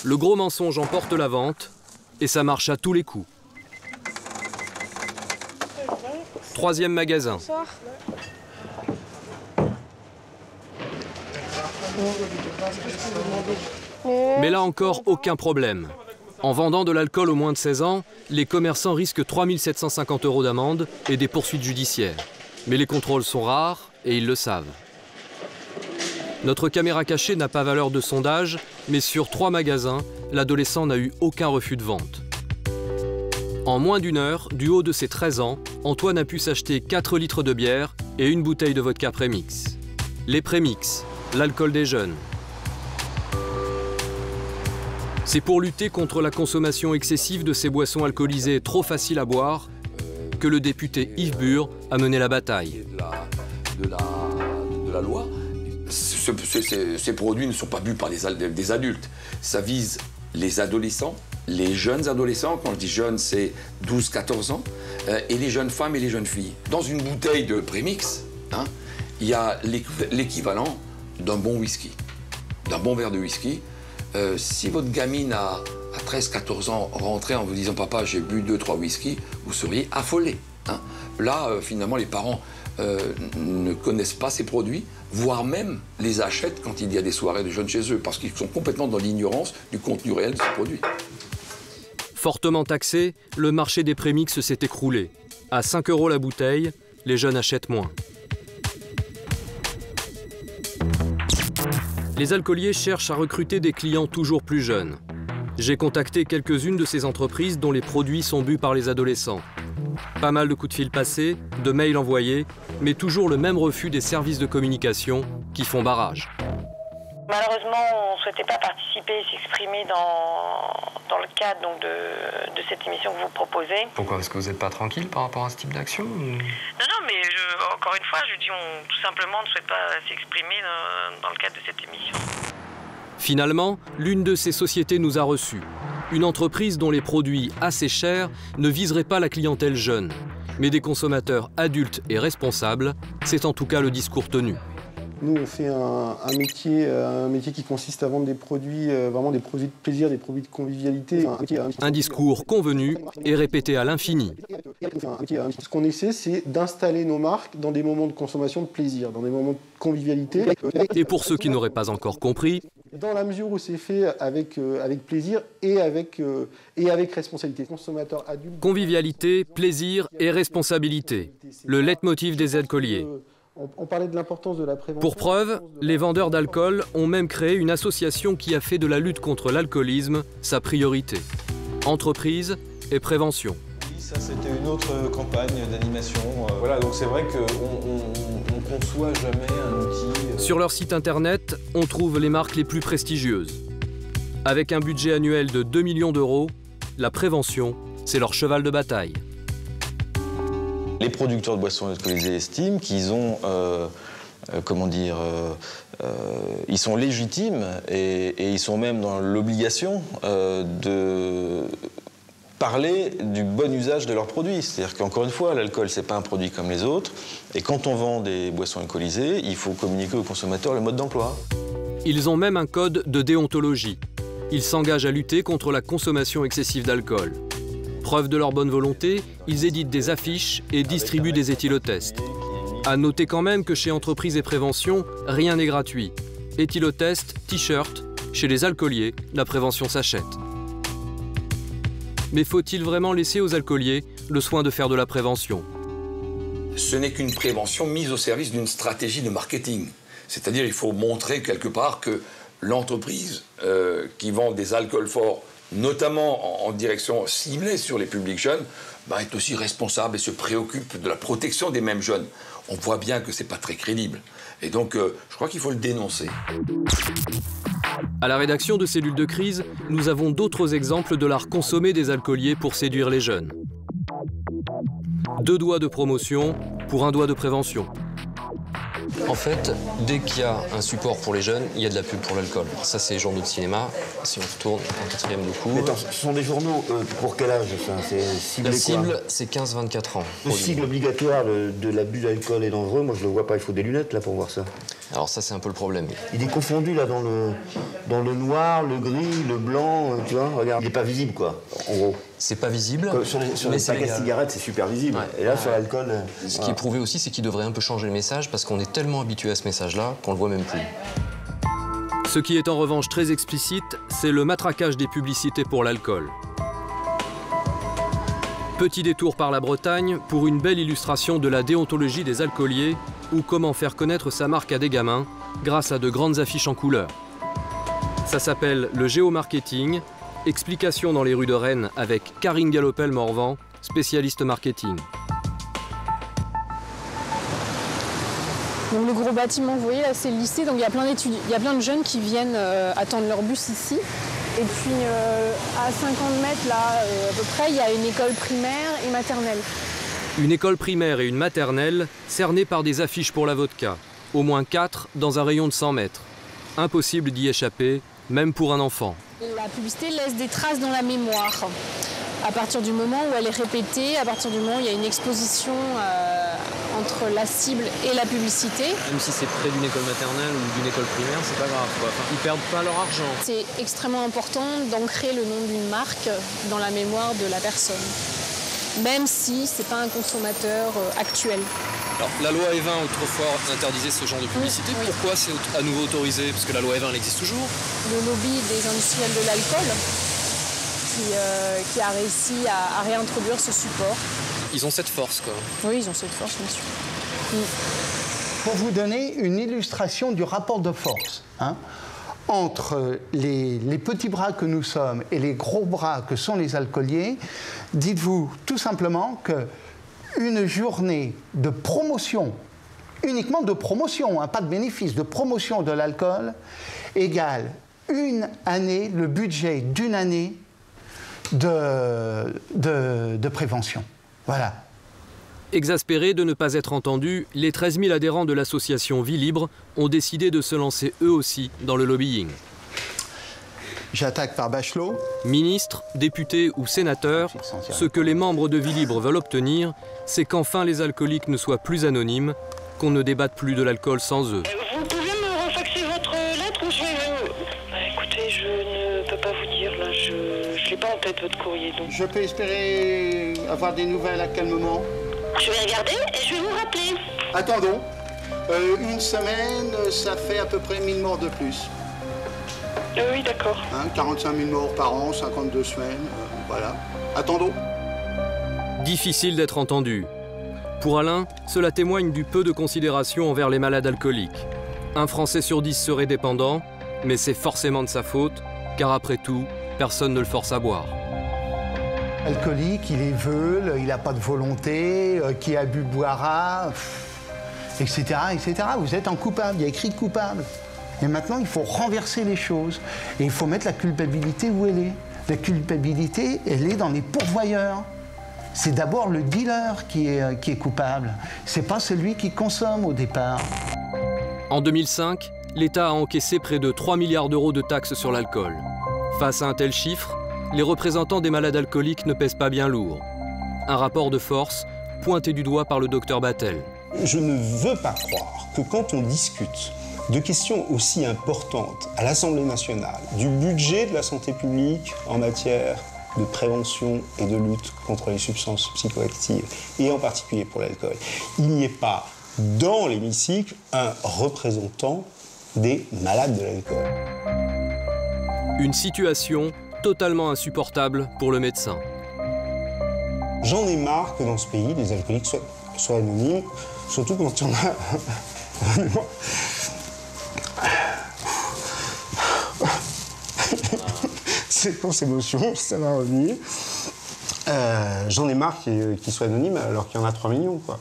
Le gros mensonge emporte la vente et ça marche à tous les coups. Troisième magasin. Mais là encore, aucun problème. En vendant de l'alcool aux moins de 16 ans, les commerçants risquent 3 750 € d'amende et des poursuites judiciaires. Mais les contrôles sont rares et ils le savent. Notre caméra cachée n'a pas valeur de sondage, mais sur 3 magasins, l'adolescent n'a eu aucun refus de vente. En moins d'une heure, du haut de ses 13 ans, Antoine a pu s'acheter 4 litres de bière et une bouteille de vodka prémix. Les prémix, l'alcool des jeunes. C'est pour lutter contre la consommation excessive de ces boissons alcoolisées trop faciles à boire que le député Yves Bur a mené la bataille. De la loi. Ces produits ne sont pas bu par des adultes. Ça vise les adolescents, les jeunes adolescents. Quand je dis jeunes, c'est 12-14 ans. Et les jeunes femmes et les jeunes filles. Dans une bouteille de prémix, il y a l'équivalent d'un bon whisky, d'un bon verre de whisky. Si votre gamine à 13-14 ans rentrait en vous disant « Papa, j'ai bu 2-3 whisky », vous seriez affolé. Là, finalement, les parents ne connaissent pas ces produits, voire même les achètent quand il y a des soirées de jeunes chez eux, parce qu'ils sont complètement dans l'ignorance du contenu réel de ces produits. Fortement taxé, le marché des prémix s'est écroulé. À 5 € la bouteille, les jeunes achètent moins. Les alcooliers cherchent à recruter des clients toujours plus jeunes. J'ai contacté quelques-unes de ces entreprises dont les produits sont bu par les adolescents. Pas mal de coups de fil passés, de mails envoyés, mais toujours le même refus des services de communication qui font barrage. Malheureusement, on ne souhaitait pas participer et s'exprimer dans le cadre donc, de cette émission que vous proposez. Pourquoi? Parce que vous n'êtes pas tranquille par rapport à ce type d'action ou... Non, mais encore une fois, je dis tout simplement, on ne souhaite pas s'exprimer dans le cadre de cette émission. Finalement, l'une de ces sociétés nous a reçus. Une entreprise dont les produits assez chers ne viseraient pas la clientèle jeune, mais des consommateurs adultes et responsables, c'est en tout cas le discours tenu. Nous, on fait un métier qui consiste à vendre des produits, vraiment des produits de plaisir, des produits de convivialité. Un discours convenu et répété à l'infini. Ce qu'on essaie, c'est d'installer nos marques dans des moments de consommation de plaisir, dans des moments de convivialité. Et pour ceux qui n'auraient pas encore compris, dans la mesure où c'est fait avec plaisir et avec responsabilité. Consommateur adulte. Convivialité, plaisir et responsabilité. Le leitmotiv des alcooliers. On parlait de l'importance de la prévention. Pour preuve, les vendeurs d'alcool ont même créé une association qui a fait de la lutte contre l'alcoolisme sa priorité. Entreprise et prévention. Ça, c'était une autre campagne d'animation. Voilà, donc c'est vrai qu'on ne conçoit jamais un outil... Sur leur site internet, on trouve les marques les plus prestigieuses. Avec un budget annuel de 2 millions d'euros, la prévention, c'est leur cheval de bataille. Les producteurs de boissons alcoolisées estiment qu'ils ont, ils sont légitimes et ils sont même dans l'obligation de parler du bon usage de leurs produits. C'est-à-dire qu'encore une fois, l'alcool, c'est pas un produit comme les autres. Et quand on vend des boissons alcoolisées, il faut communiquer aux consommateurs le mode d'emploi. Ils ont même un code de déontologie. Ils s'engagent à lutter contre la consommation excessive d'alcool. Preuve de leur bonne volonté, ils éditent des affiches et distribuent des éthylotests. À noter quand même que chez Entreprise et Prévention, rien n'est gratuit. Éthylotest, t-shirt, chez les alcooliers, la prévention s'achète. Mais faut-il vraiment laisser aux alcooliers le soin de faire de la prévention? Ce n'est qu'une prévention mise au service d'une stratégie de marketing. C'est-à-dire qu'il faut montrer quelque part que l'entreprise qui vend des alcools forts, notamment en direction ciblée sur les publics jeunes, est aussi responsable et se préoccupe de la protection des mêmes jeunes. On voit bien que ce n'est pas très crédible. Et donc, je crois qu'il faut le dénoncer. À la rédaction de Cellules de crise, nous avons d'autres exemples de l'art consommé des alcooliers pour séduire les jeunes. 2 doigts de promotion pour 1 doigt de prévention. En fait, dès qu'il y a un support pour les jeunes, il y a de la pub pour l'alcool. Ça, c'est les journaux de cinéma. Si on retourne en 4e de cours... Mais attends, ce sont des journaux pour quel âge, ça? C'est ciblé La cible, c'est 15-24 ans. Le sigle obligatoire de l'abus d'alcool est dangereux, moi je le vois pas, il faut des lunettes là pour voir ça. Alors ça, c'est un peu le problème. Il est confondu là dans le noir, le gris, le blanc, tu vois, regarde. Il n'est pas visible quoi, en gros. C'est pas visible, sur les paquets de cigarettes, c'est super visible. Ouais. Et là, sur l'alcool... Ce qui est prouvé aussi, c'est qu'il devrait un peu changer le message parce qu'on est tellement habitué à ce message-là qu'on le voit même plus. Ce qui est en revanche très explicite, c'est le matraquage des publicités pour l'alcool. Petit détour par la Bretagne pour une belle illustration de la déontologie des alcooliers ou comment faire connaître sa marque à des gamins grâce à de grandes affiches en couleur. Ça s'appelle le géomarketing. Explication dans les rues de Rennes avec Karine Galopel-Morvan, spécialiste marketing. Donc le gros bâtiment, vous voyez là, c'est le lycée, donc il y a plein d'étudiants, il y a plein de jeunes qui viennent attendre leur bus ici. Et puis à 50 mètres là, à peu près, il y a une école primaire et maternelle. Une école primaire et une maternelle cernées par des affiches pour la vodka. Au moins 4 dans un rayon de 100 mètres. Impossible d'y échapper, même pour un enfant. La publicité laisse des traces dans la mémoire. À partir du moment où elle est répétée, à partir du moment où il y a une exposition entre la cible et la publicité. Même si c'est près d'une école maternelle ou d'une école primaire, c'est pas grave, quoi. Enfin, ils perdent pas leur argent. C'est extrêmement important d'ancrer le nom d'une marque dans la mémoire de la personne, même si c'est pas un consommateur actuel. Alors, la loi E20 autrefois interdisait ce genre de publicité. Oui. Pourquoi c'est à nouveau autorisé? Parce que la loi E20 elle existe toujours. Le lobby des industriels de l'alcool qui a réussi à réintroduire ce support. Ils ont cette force, quoi. Oui, ils ont cette force, bien sûr. Pour vous donner une illustration du rapport de force, hein, entre les petits bras que nous sommes et les gros bras que sont les alcooliers, dites-vous tout simplement que une journée de promotion, uniquement de promotion, hein, pas de bénéfice, de promotion de l'alcool, égale une année, le budget d'une année de prévention. Voilà. Exaspérés de ne pas être entendus, les 13 000 adhérents de l'association Vie Libre ont décidé de se lancer eux aussi dans le lobbying. J'attaque par Bachelot. Ministres, députés ou sénateurs, ce que les membres de Vie Libre veulent obtenir, c'est qu'enfin les alcooliques ne soient plus anonymes, qu'on ne débatte plus de l'alcool sans eux. Vous pouvez me refaxer votre lettre ou je vais... écoutez, je ne peux pas vous dire, là, je l'ai pas en tête, votre courrier. Donc. Je peux espérer avoir des nouvelles à quel moment? Je vais regarder et je vais vous rappeler. Attendons. Une semaine, ça fait à peu près 1000 morts de plus. Oui, d'accord. Hein, 45 000 morts par an, 52 semaines, voilà. Attendons. Difficile d'être entendu. Pour Alain, cela témoigne du peu de considération envers les malades alcooliques. Un Français sur 10 serait dépendant, mais c'est forcément de sa faute, car après tout, personne ne le force à boire. Alcoolique, il est veule, il n'a pas de volonté, qui a bu boira, etc., etc. Vous êtes un coupable, il y a écrit coupable. Et maintenant, il faut renverser les choses. Et il faut mettre la culpabilité où elle est. La culpabilité, elle est dans les pourvoyeurs. C'est d'abord le dealer qui est coupable. C'est pas celui qui consomme au départ. En 2005, l'État a encaissé près de 3 milliards d'euros de taxes sur l'alcool. Face à un tel chiffre, les représentants des malades alcooliques ne pèsent pas bien lourd. Un rapport de force pointé du doigt par le docteur Battel. Je ne veux pas croire que quand on discute de questions aussi importantes à l'Assemblée nationale, du budget de la santé publique en matière de prévention et de lutte contre les substances psychoactives, et en particulier pour l'alcool, il n'y ait pas dans l'hémicycle un représentant des malades de l'alcool. Une situation totalement insupportable pour le médecin. J'en ai marre que dans ce pays, les alcooliques soient anonymes, surtout quand il y en a... C'est pour ces émotions, ça va revenir. J'en ai marre qu'ils soient anonymes alors qu'il y en a 3 millions, quoi.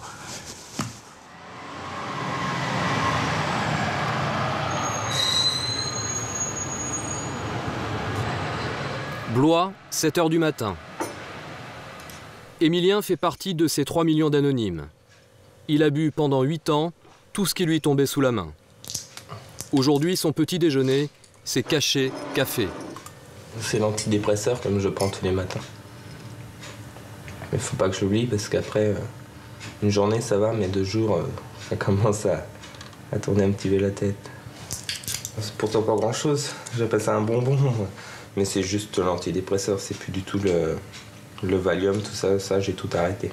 Blois, 7 h du matin. Émilien fait partie de ces 3 millions d'anonymes. Il a bu pendant 8 ans tout ce qui lui tombait sous la main. Aujourd'hui, son petit déjeuner, c'est cachet café. C'est l'antidépresseur comme je prends tous les matins. Mais faut pas que j'oublie parce qu'après, une journée ça va, mais 2 jours, ça commence à tourner un petit peu la tête. C'est pourtant pas grand chose, j'appelle ça un bonbon. Mais c'est juste l'antidépresseur, c'est plus du tout le Valium, tout ça, j'ai tout arrêté.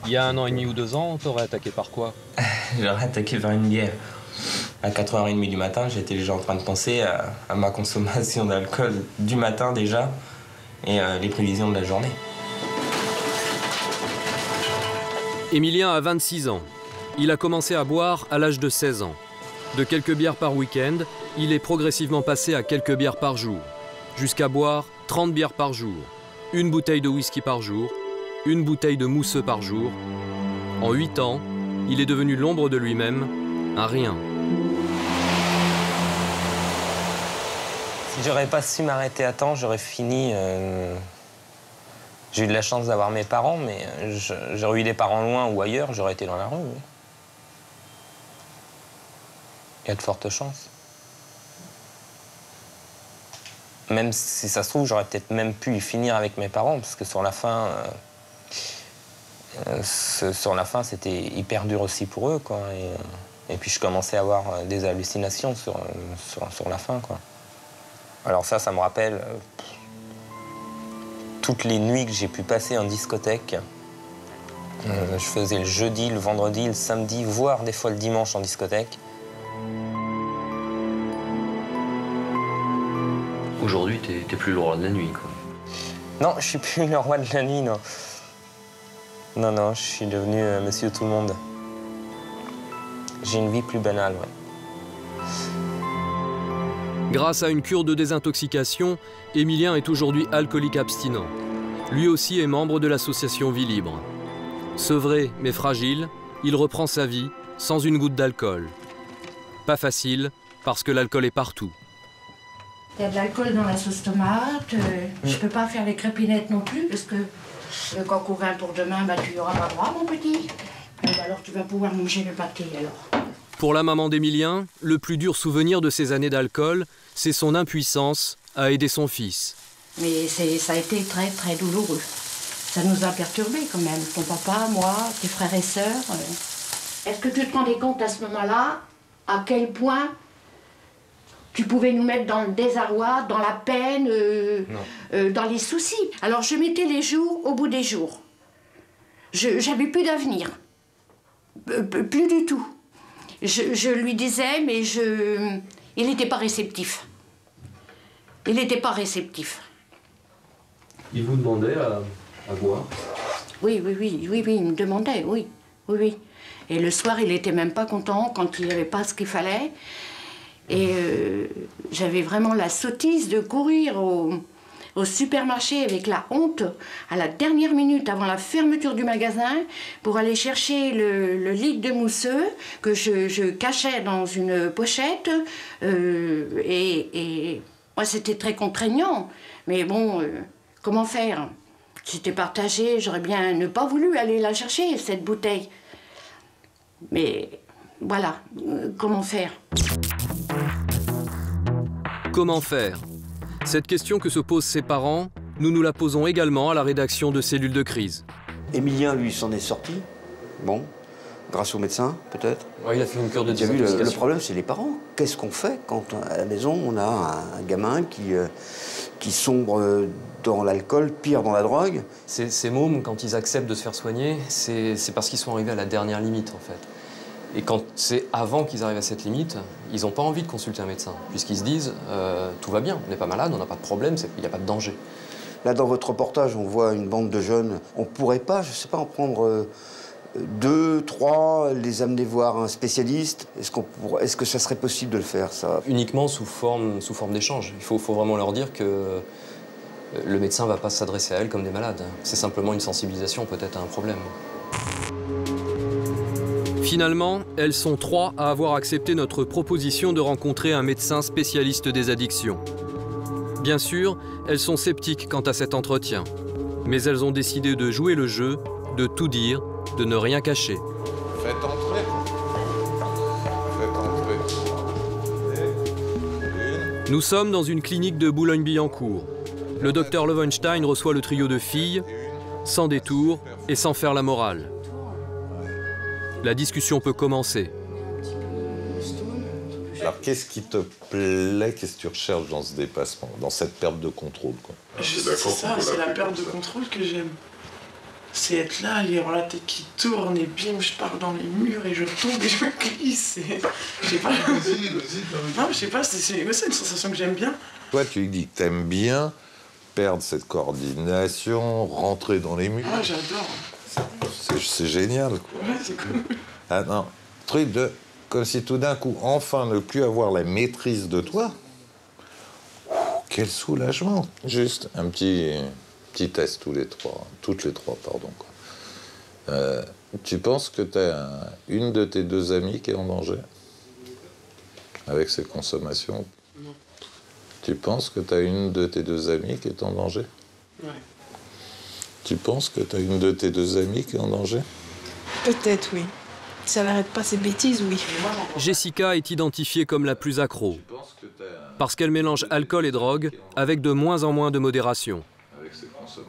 Il y a 1 an et demi ou 2 ans, on t'aurait attaqué par quoi? J'aurais attaqué par une bière. À 4h30 du matin, j'étais déjà en train de penser à ma consommation d'alcool du matin déjà et les prévisions de la journée. Émilien a 26 ans. Il a commencé à boire à l'âge de 16 ans. De quelques bières par week-end, il est progressivement passé à quelques bières par jour, jusqu'à boire 30 bières par jour, 1 bouteille de whisky par jour, 1 bouteille de mousseux par jour. En 8 ans, il est devenu l'ombre de lui-même, un rien. Si j'aurais pas su m'arrêter à temps, j'aurais fini... J'ai eu de la chance d'avoir mes parents, mais j'aurais eu des parents loin ou ailleurs, j'aurais été dans la rue. Oui. Il y a de fortes chances. Même si ça se trouve, j'aurais peut-être même pu y finir avec mes parents, parce que sur la fin, c'était hyper dur aussi pour eux, quoi. Et puis je commençais à avoir des hallucinations sur la fin, quoi. Alors ça me rappelle toutes les nuits que j'ai pu passer en discothèque Je faisais le jeudi, le vendredi, le samedi, voire des fois le dimanche en discothèque. Aujourd'hui, t'es plus le roi de la nuit, quoi. Non, je suis plus le roi de la nuit, non. Non, non, je suis devenu monsieur tout le monde. J'ai une vie plus banale, ouais. Grâce à une cure de désintoxication, Émilien est aujourd'hui alcoolique abstinent. Lui aussi est membre de l'association Vie Libre. Sevré mais fragile, il reprend sa vie sans une goutte d'alcool. Pas facile, parce que l'alcool est partout. Il y a de l'alcool dans la sauce tomate, je peux pas faire les crépinettes non plus, parce que le concours vin pour demain, bah, tu n'y auras pas droit, mon petit. Et alors tu vas pouvoir manger le pâté, alors. Pour la maman d'Émilien, le plus dur souvenir de ces années d'alcool, c'est son impuissance à aider son fils. Mais ça a été très, très douloureux. Ça nous a perturbés quand même, ton papa, moi, tes frères et sœurs. Est-ce que tu te rendais compte à ce moment-là à quel point tu pouvais nous mettre dans le désarroi, dans la peine, dans les soucis? Alors je mettais les jours au bout des jours. J'avais plus d'avenir. Plus du tout. Je lui disais, mais il n'était pas réceptif. Il n'était pas réceptif. Il vous demandait à boire? Oui, il me demandait, oui. Et le soir, il n'était même pas content quand il n'y avait pas ce qu'il fallait. Et j'avais vraiment la sottise de courir au supermarché avec la honte à la dernière minute avant la fermeture du magasin pour aller chercher le litre de mousseux que je cachais dans une pochette. Et moi, c'était très contraignant. Mais bon, comment faire? J'étais partagée, j'aurais bien ne pas voulu aller la chercher, cette bouteille. Mais voilà, comment faire? Comment faire? Cette question que se posent ses parents, nous nous la posons également à la rédaction de Cellules de crise. Émilien, lui, s'en est sorti. Bon, grâce au médecin, peut-être. Ouais, il a fait une cure de désintoxication. Le problème, c'est les parents. Qu'est-ce qu'on fait quand, à la maison, on a un gamin qui sombre dans l'alcool, pire dans la drogue? Ces mômes, quand ils acceptent de se faire soigner, c'est parce qu'ils sont arrivés à la dernière limite, en fait. Et quand c'est avant qu'ils arrivent à cette limite, ils n'ont pas envie de consulter un médecin, puisqu'ils se disent tout va bien, on n'est pas malade, on n'a pas de problème, il n'y a pas de danger. Là, dans votre reportage, on voit une bande de jeunes. On ne pourrait pas, je ne sais pas, en prendre 2, 3, les amener voir un spécialiste? Est-ce que ça serait possible de le faire, ça? Uniquement sous forme d'échange. Il faut vraiment leur dire que le médecin ne va pas s'adresser à elles comme des malades. C'est simplement une sensibilisation peut-être à un problème. Finalement, elles sont 3 à avoir accepté notre proposition de rencontrer un médecin spécialiste des addictions. Bien sûr, elles sont sceptiques quant à cet entretien, mais elles ont décidé de jouer le jeu, de tout dire, de ne rien cacher. Faites entrer. Nous sommes dans une clinique de Boulogne-Billancourt. Le docteur Loewenstein reçoit le trio de filles, sans détour et sans faire la morale. La discussion peut commencer. Alors, qu'est-ce qui te plaît, qu'est-ce que tu recherches dans ce dépassement, dans cette perte de contrôle, quoi? C'est ça, c'est la perte de contrôle que j'aime. C'est être là, avoir la tête qui tourne et bim, je pars dans les murs et je tombe et je me glisse. Je sais pas. Non, je sais pas, c'est une sensation que j'aime bien. Toi, tu dis que t'aimes bien perdre cette coordination, rentrer dans les murs. Ah, j'adore. C'est génial, quoi. Ouais, c'est cool. Ah non, truc de... Comme si tout d'un coup, enfin, ne plus avoir la maîtrise de toi. Quel soulagement. Juste un petit test toutes les trois, pardon. Quoi. Tu penses que tu as une de tes 2 amies qui est en danger avec ses consommations? Non. Tu penses que tu as une de tes 2 amies qui est en danger? Ouais. Tu penses que tu as une de tes 2 amies qui est en danger? Peut-être, oui. Ça n'arrête pas ces bêtises, oui. Jessica est identifiée comme la plus accro, parce qu'elle mélange alcool et drogue avec de moins en moins de modération.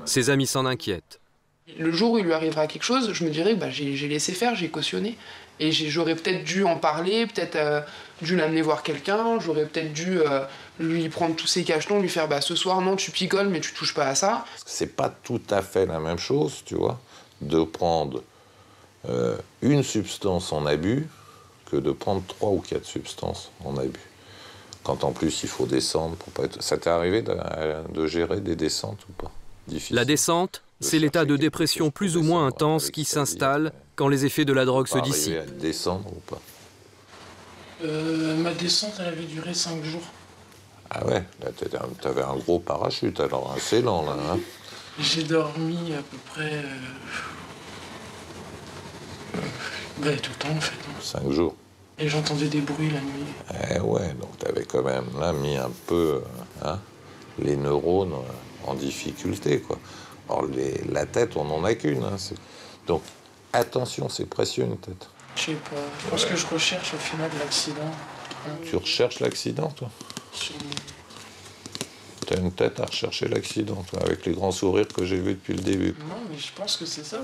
Ses amis s'en inquiètent. Le jour où il lui arrivera quelque chose, je me dirais que j'ai laissé faire, j'ai cautionné. Et j'aurais peut-être dû en parler, peut-être dû l'amener voir quelqu'un, j'aurais peut-être dû lui prendre tous ses cachetons, lui faire ce soir, non, tu picoles, mais tu touches pas à ça. C'est pas tout à fait la même chose, tu vois, de prendre une substance en abus que de prendre 3 ou 4 substances en abus. Quand en plus il faut descendre pour pas être... Ça t'est arrivé de gérer des descentes ou pas? Difficile. La descente, c'est l'état de dépression plus ou moins intense qui s'installe quand les effets de la drogue se dissipent. À descendre ou pas? Ma descente, elle avait duré 5 jours. Ah ouais, là t'avais un gros parachute, alors assez lent là. Hein. J'ai dormi à peu près... tout le temps en fait. 5 jours. Et j'entendais des bruits la nuit. Eh ouais, donc t'avais quand même là mis un peu les neurones en difficulté, quoi. Or, la tête, on n'en a qu'une. Hein, donc, attention, c'est précieux une tête. Je sais pas, je pense que je recherche au final l'accident. Tu recherches l'accident, toi? T'as une tête à rechercher l'accident, toi, avec les grands sourires que j'ai vus depuis le début. Non, mais je pense que c'est ça.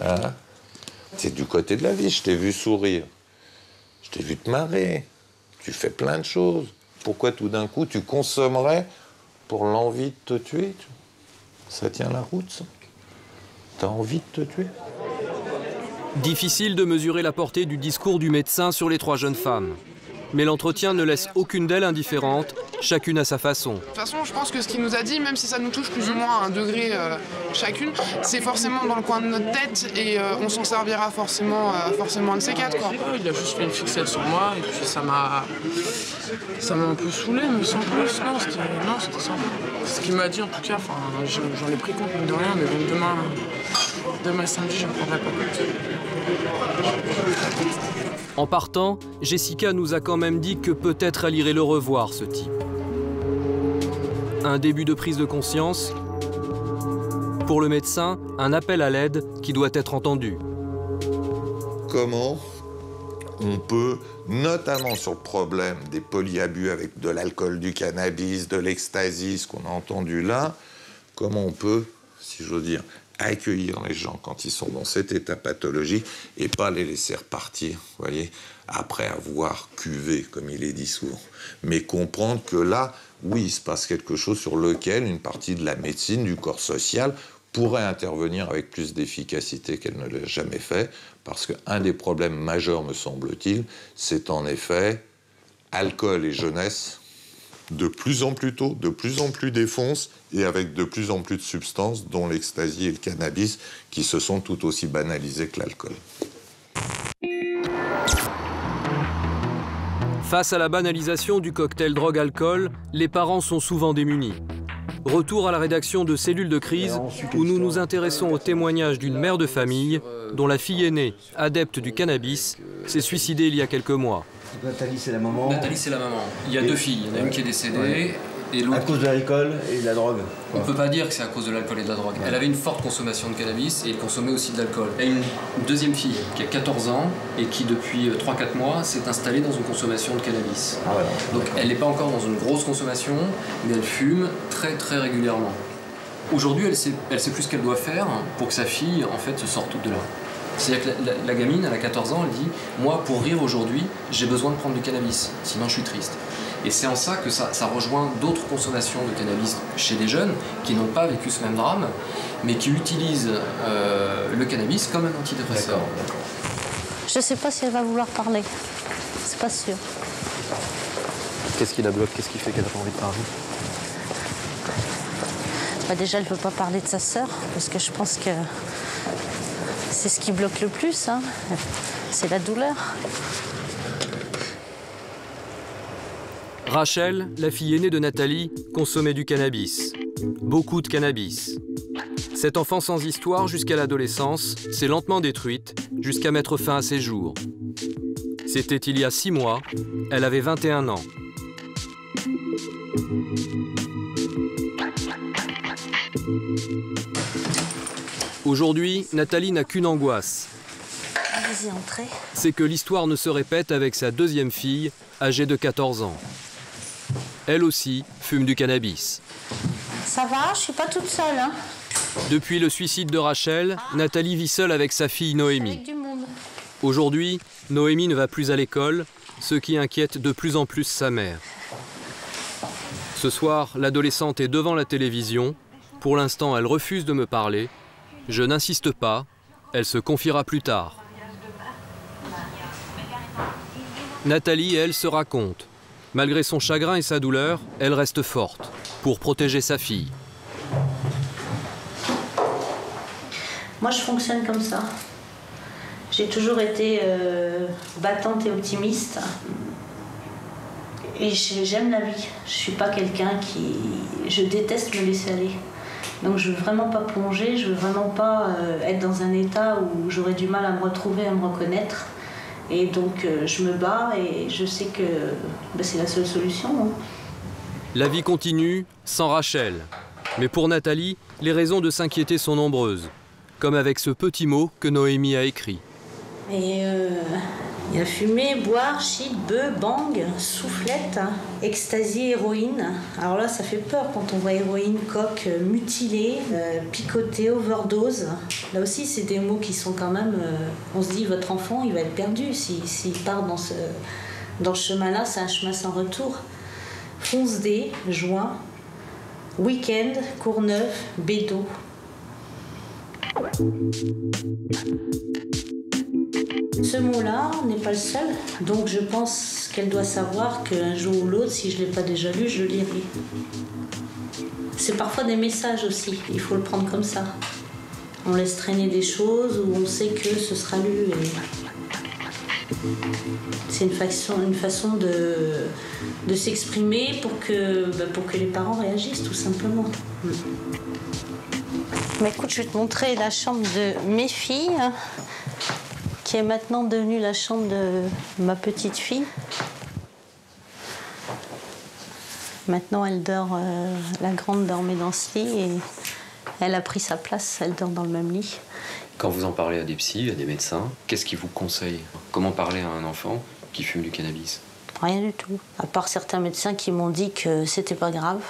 C'est du côté de la vie, je t'ai vu sourire. Je t'ai vu te marrer. Tu fais plein de choses. Pourquoi tout d'un coup tu consommerais pour l'envie de te tuer? Ça tient la route, ça? T'as envie de te tuer? Difficile de mesurer la portée du discours du médecin sur les 3 jeunes femmes. Mais l'entretien ne laisse aucune d'elles indifférente, chacune à sa façon. De toute façon, je pense que ce qu'il nous a dit, même si ça nous touche plus ou moins à un degré chacune, c'est forcément dans le coin de notre tête et on s'en servira forcément un de ces 4. Quoi. Il a juste fait une fixette sur moi et puis ça m'a un peu saoulé, mais sans plus. Non, c'était simple. Ce qu'il m'a dit en tout cas, j'en ai pris compte de rien, mais même demain samedi, je ne prendrai pas compte. En partant, Jessica nous a quand même dit que peut-être elle irait le revoir, ce type. Un début de prise de conscience. Pour le médecin, un appel à l'aide qui doit être entendu. Comment on peut, notamment sur le problème des polyabus avec de l'alcool, du cannabis, de l'ecstasy, ce qu'on a entendu là, comment on peut, si j'ose dire, accueillir les gens quand ils sont dans cet état pathologique et pas les laisser repartir, vous voyez, après avoir cuvé, comme il est dit souvent. Mais comprendre que là, oui, il se passe quelque chose sur lequel une partie de la médecine, du corps social, pourrait intervenir avec plus d'efficacité qu'elle ne l'a jamais fait, parce qu'un des problèmes majeurs, me semble-t-il, c'est en effet alcool et jeunesse, de plus en plus tôt, de plus en plus défonce, et avec de plus en plus de substances, dont l'ecstasy et le cannabis, qui se sont tout aussi banalisés que l'alcool. Face à la banalisation du cocktail drogue-alcool, les parents sont souvent démunis. Retour à la rédaction de Cellules de crise, où nous nous intéressons au témoignage d'une mère de famille, dont la fille aînée, adepte du cannabis, s'est suicidée il y a quelques mois. Nathalie, c'est la maman. Nathalie, c'est la maman. Il y a 2 filles. Il y en a une qui est décédée et l'autre... À cause de l'alcool et de la drogue. On ne peut pas dire que c'est à cause de l'alcool et de la drogue. Elle avait une forte consommation de cannabis et elle consommait aussi de l'alcool. Elle a une deuxième fille qui a 14 ans et qui, depuis 3-4 mois, s'est installée dans une consommation de cannabis. Ah ouais, donc elle n'est pas encore dans une grosse consommation, mais elle fume très très régulièrement. Aujourd'hui, elle sait plus ce qu'elle doit faire pour que sa fille, en fait, se sorte de là. C'est-à-dire que la gamine, elle a 14 ans, elle dit « Moi, pour rire aujourd'hui, j'ai besoin de prendre du cannabis, sinon je suis triste. » Et c'est en ça que ça rejoint d'autres consommations de cannabis chez des jeunes qui n'ont pas vécu ce même drame, mais qui utilisent le cannabis comme un antidépresseur. Je ne sais pas si elle va vouloir parler. C'est pas sûr. Qu'est-ce qui la bloque? Qu'est-ce qui fait qu'elle n'a pas envie de parler? Déjà, elle ne veut pas parler de sa sœur, parce que je pense que c'est ce qui bloque le plus, hein. C'est la douleur. Rachel, la fille aînée de Nathalie, consommait du cannabis. Beaucoup de cannabis. Cette enfant sans histoire jusqu'à l'adolescence s'est lentement détruite jusqu'à mettre fin à ses jours. C'était il y a 6 mois, elle avait 21 ans. Aujourd'hui, Nathalie n'a qu'une angoisse. Allez-y, entrez. C'est que l'histoire ne se répète avec sa deuxième fille, âgée de 14 ans. Elle aussi fume du cannabis. Ça va, je suis pas toute seule, hein. Depuis le suicide de Rachel, Nathalie vit seule avec sa fille Noémie. Avec du monde. Aujourd'hui, Noémie ne va plus à l'école, ce qui inquiète de plus en plus sa mère. Ce soir, l'adolescente est devant la télévision. Pour l'instant, elle refuse de me parler. Je n'insiste pas, elle se confiera plus tard. Nathalie, elle, se raconte. Malgré son chagrin et sa douleur, elle reste forte pour protéger sa fille. Moi, je fonctionne comme ça. J'ai toujours été battante et optimiste. Et j'aime la vie. Je suis pas quelqu'un qui... Je déteste me laisser aller. Donc je veux vraiment pas plonger, je veux vraiment pas être dans un état où j'aurais du mal à me retrouver, à me reconnaître. Et donc je me bats et je sais que c'est la seule solution. Hein. La vie continue sans Rachel. Mais pour Nathalie, les raisons de s'inquiéter sont nombreuses. Comme avec ce petit mot que Noémie a écrit. Et il y a fumée, boire, shit, bœuf, bang, soufflette, ecstasy, héroïne. Alors là, ça fait peur quand on voit héroïne, coque, mutilée, picotée, overdose. Là aussi, c'est des mots qui sont quand même... on se dit, votre enfant, il va être perdu. S'il part dans ce chemin-là, c'est un chemin sans retour. Fonce-dé, juin, week-end, Courneuve, Bédo. Ce mot-là n'est pas le seul, donc je pense qu'elle doit savoir qu'un jour ou l'autre, si je ne l'ai pas déjà lu, je le lirai. C'est parfois des messages aussi, il faut le prendre comme ça. On laisse traîner des choses où on sait que ce sera lu. C'est une façon de s'exprimer pour que les parents réagissent, tout simplement. Mais écoute, je vais te montrer la chambre de mes filles, qui est maintenant devenue la chambre de ma petite fille. Maintenant, elle dort, la grande dormait dans ce lit et elle a pris sa place, elle dort dans le même lit. Quand vous en parlez à des psys, à des médecins, qu'est-ce qu'ils vous conseillent? Comment parler à un enfant qui fume du cannabis? Rien du tout. À part certains médecins qui m'ont dit que c'était pas grave,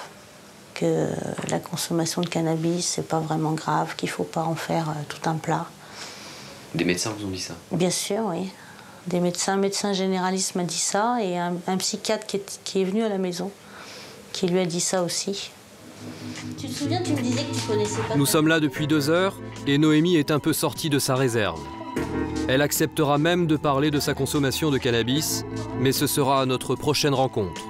que la consommation de cannabis, c'est pas vraiment grave, qu'il faut pas en faire tout un plat. Des médecins vous ont dit ça? Bien sûr, oui. Des médecins, un médecin généraliste m'a dit ça et un psychiatre qui est venu à la maison, qui lui a dit ça aussi. Tu te souviens, tu me disais que tu connaissais pas... Nous sommes là depuis 2 heures et Noémie est un peu sortie de sa réserve. Elle acceptera même de parler de sa consommation de cannabis, mais ce sera à notre prochaine rencontre.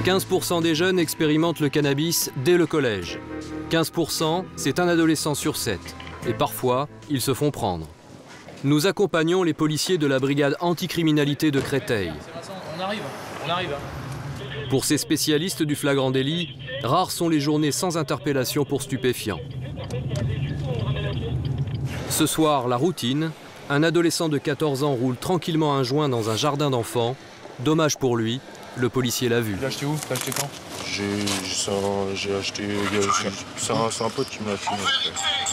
15% des jeunes expérimentent le cannabis dès le collège. 15%, c'est un adolescent sur 7. Et parfois, ils se font prendre. Nous accompagnons les policiers de la brigade anticriminalité de Créteil. On arrive. Pour ces spécialistes du flagrant délit, rares sont les journées sans interpellation pour stupéfiants. Ce soir, la routine. Un adolescent de 14 ans roule tranquillement un joint dans un jardin d'enfants. Dommage pour lui, le policier l'a vu. Tu l'as acheté où? Tu l'as acheté quand? J'ai acheté... C'est un pote qui me l'a filé.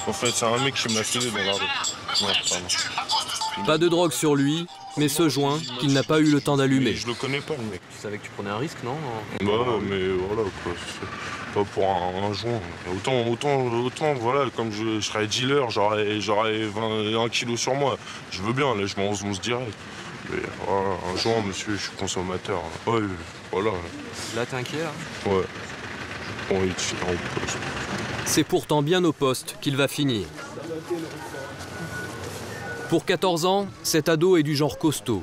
En fait, c'est un mec qui me l'a filé dans la rue. Ouais, pardon. Pas de drogue sur lui, mais ce joint qu'il n'a pas eu le temps d'allumer. Je le connais pas, le mec. Tu savais que tu prenais un risque, non? Bah, mais voilà, quoi. Pas pour un joint. Autant, voilà, comme je serais dealer, j'aurais 21 kilos sur moi. Je veux bien, là, je m'en se direct. Mais voilà, un joint, monsieur, je suis consommateur. Ouais, voilà. Là, t'es inquiet, là? Ouais. Bon, il te finira au poste. C'est pourtant bien au poste qu'il va finir. Pour 14 ans, cet ado est du genre costaud.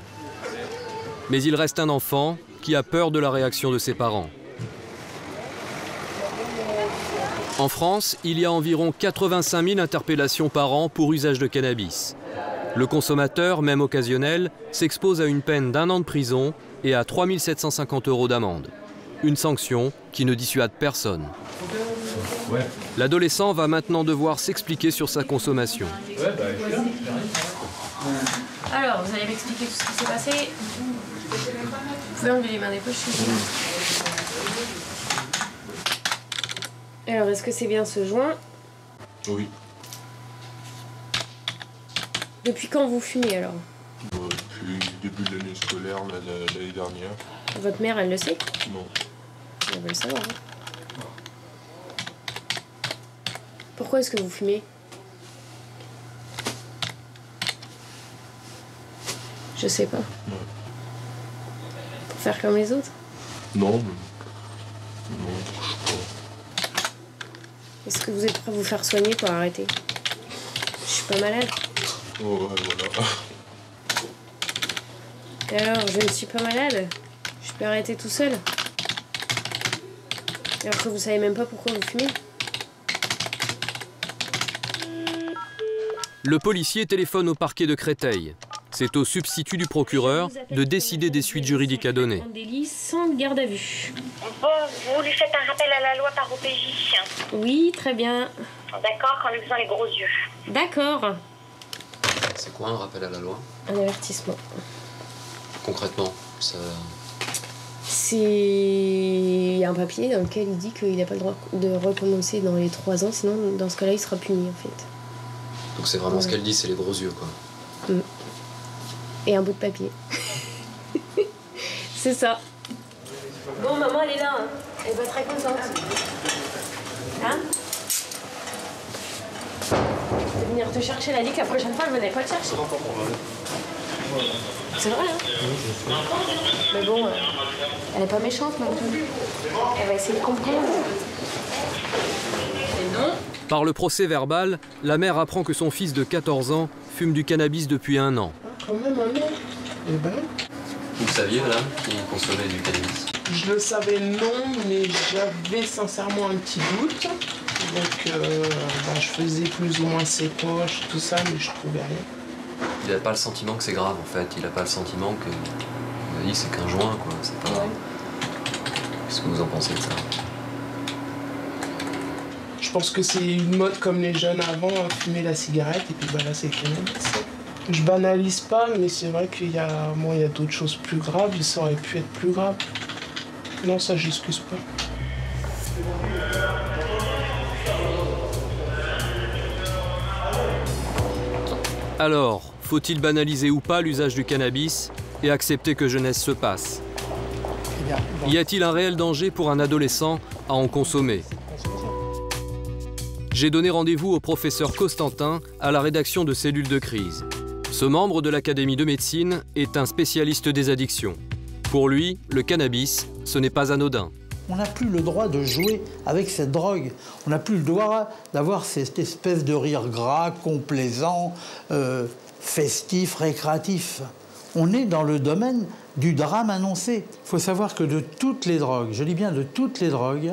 Mais il reste un enfant qui a peur de la réaction de ses parents. En France, il y a environ 85 000 interpellations par an pour usage de cannabis. Le consommateur, même occasionnel, s'expose à une peine d'1 an de prison et à 3 750 € d'amende. Une sanction qui ne dissuade personne. Ouais. L'adolescent va maintenant devoir s'expliquer sur sa consommation. Ouais, bah, alors, vous allez m'expliquer tout ce qui s'est passé. Vous pouvez enlever les mains des poches, s'il vous plaît. Alors, est-ce que c'est bien ce joint? Oui. Depuis quand vous fumez, alors? Depuis le début de l'année scolaire, l'année dernière. Votre mère, elle le sait? Non. Elle veut le savoir. Hein. Pourquoi est-ce que vous fumez? Je sais pas. Ouais. Pour faire comme les autres? Non, mais... Non, je sais pas. Est-ce que vous êtes prêt à vous faire soigner pour arrêter? Je suis pas malade. Oh, ouais, voilà. Et alors, je ne suis pas malade. Je peux arrêter tout seul. Alors que vous savez même pas pourquoi vous fumez. Le policier téléphone au parquet de Créteil. C'est au substitut du procureur de décider des suites juridiques à donner. Un délit sans garde à vue. Bon, vous lui faites un rappel à la loi par OPJ. Oui, très bien. D'accord, en lui faisant les gros yeux. D'accord. C'est quoi un rappel à la loi? Un avertissement. Concrètement, ça... C'est un papier dans lequel il dit qu'il n'a pas le droit de recommencer dans les 3 ans, sinon dans ce cas-là il sera puni en fait. Donc c'est vraiment ce qu'elle dit, c'est les gros yeux quoi. Et un bout de papier. C'est ça. Bon, maman elle est là, hein. Elle va être très contente. Hein? Je vais venir te chercher la ligue, la prochaine fois elle venait pas te chercher. C'est vrai, hein? Mais bon, elle est pas méchante non plus. Elle va essayer de comprendre. Et non. Par le procès verbal, la mère apprend que son fils de 14 ans fume du cannabis depuis 1 an. Quand même, un an. Eh ben. Vous saviez, madame, qu'il consommait du cannabis? Je le savais non, mais j'avais sincèrement un petit doute. Donc, je faisais plus ou moins ses poches, tout ça, mais je trouvais rien. Il n'a pas le sentiment que c'est grave, en fait. Il n'a pas le sentiment que... Il dit c'est qu'un joint, quoi. C'est pas... Ouais. Qu'est-ce que vous en pensez de ça? Je pense que c'est une mode comme les jeunes avant, à fumer la cigarette, et puis là, c'est le cannabis. Je banalise pas, mais c'est vrai qu'il y a d'autres choses plus graves, et ça aurait pu être plus grave. Non, ça, j'excuse pas. Alors, faut-il banaliser ou pas l'usage du cannabis et accepter que jeunesse se passe? Y a-t-il un réel danger pour un adolescent à en consommer? J'ai donné rendez-vous au professeur Costantin à la rédaction de Cellules de crise. Ce membre de l'Académie de médecine est un spécialiste des addictions. Pour lui, le cannabis, ce n'est pas anodin. On n'a plus le droit de jouer avec cette drogue. On n'a plus le droit d'avoir cette espèce de rire gras, complaisant, festif, récréatif. On est dans le domaine du drame annoncé. Il faut savoir que de toutes les drogues, je dis bien de toutes les drogues,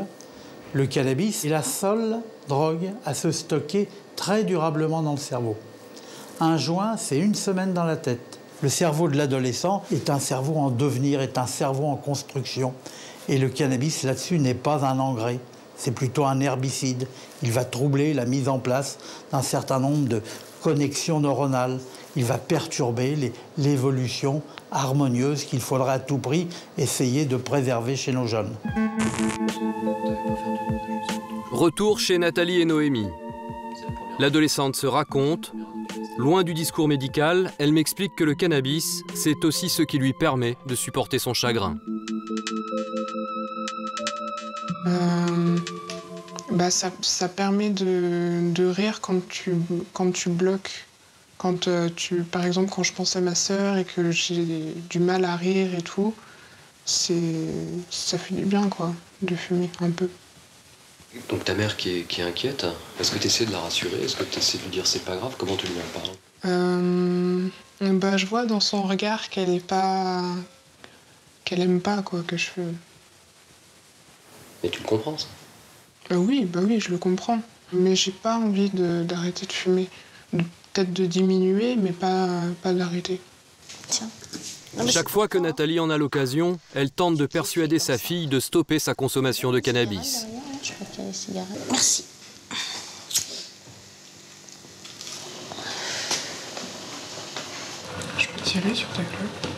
le cannabis est la seule drogue à se stocker très durablement dans le cerveau. Un joint, c'est 1 semaine dans la tête. Le cerveau de l'adolescent est un cerveau en devenir, est un cerveau en construction. Et le cannabis, là-dessus, n'est pas un engrais. C'est plutôt un herbicide. Il va troubler la mise en place d'un certain nombre de connexions neuronales. Il va perturber l'évolution harmonieuse qu'il faudra à tout prix essayer de préserver chez nos jeunes. Retour chez Nathalie et Noémie. L'adolescente se raconte. Loin du discours médical, elle m'explique que le cannabis, c'est aussi ce qui lui permet de supporter son chagrin. Ça permet de rire quand tu bloques. Par exemple, quand je pense à ma sœur et que j'ai du mal à rire et tout, ça fait du bien, quoi, de fumer un peu. Donc ta mère qui est inquiète, est-ce que tu essaies de la rassurer? Est-ce que tu essaies de lui dire c'est pas grave? Comment tu lui en parles? Je vois dans son regard qu'elle aime pas quoi que je fume. Mais tu le comprends, ça? Oui, je le comprends. Mais j'ai pas envie d'arrêter de fumer. Peut-être de diminuer, mais pas d'arrêter. Tiens. Chaque fois que Nathalie en a l'occasion, elle tente de persuader sa fille de stopper sa consommation de cannabis. Je crois qu'il y a des cigarettes. Merci. Je peux tirer sur ta clope?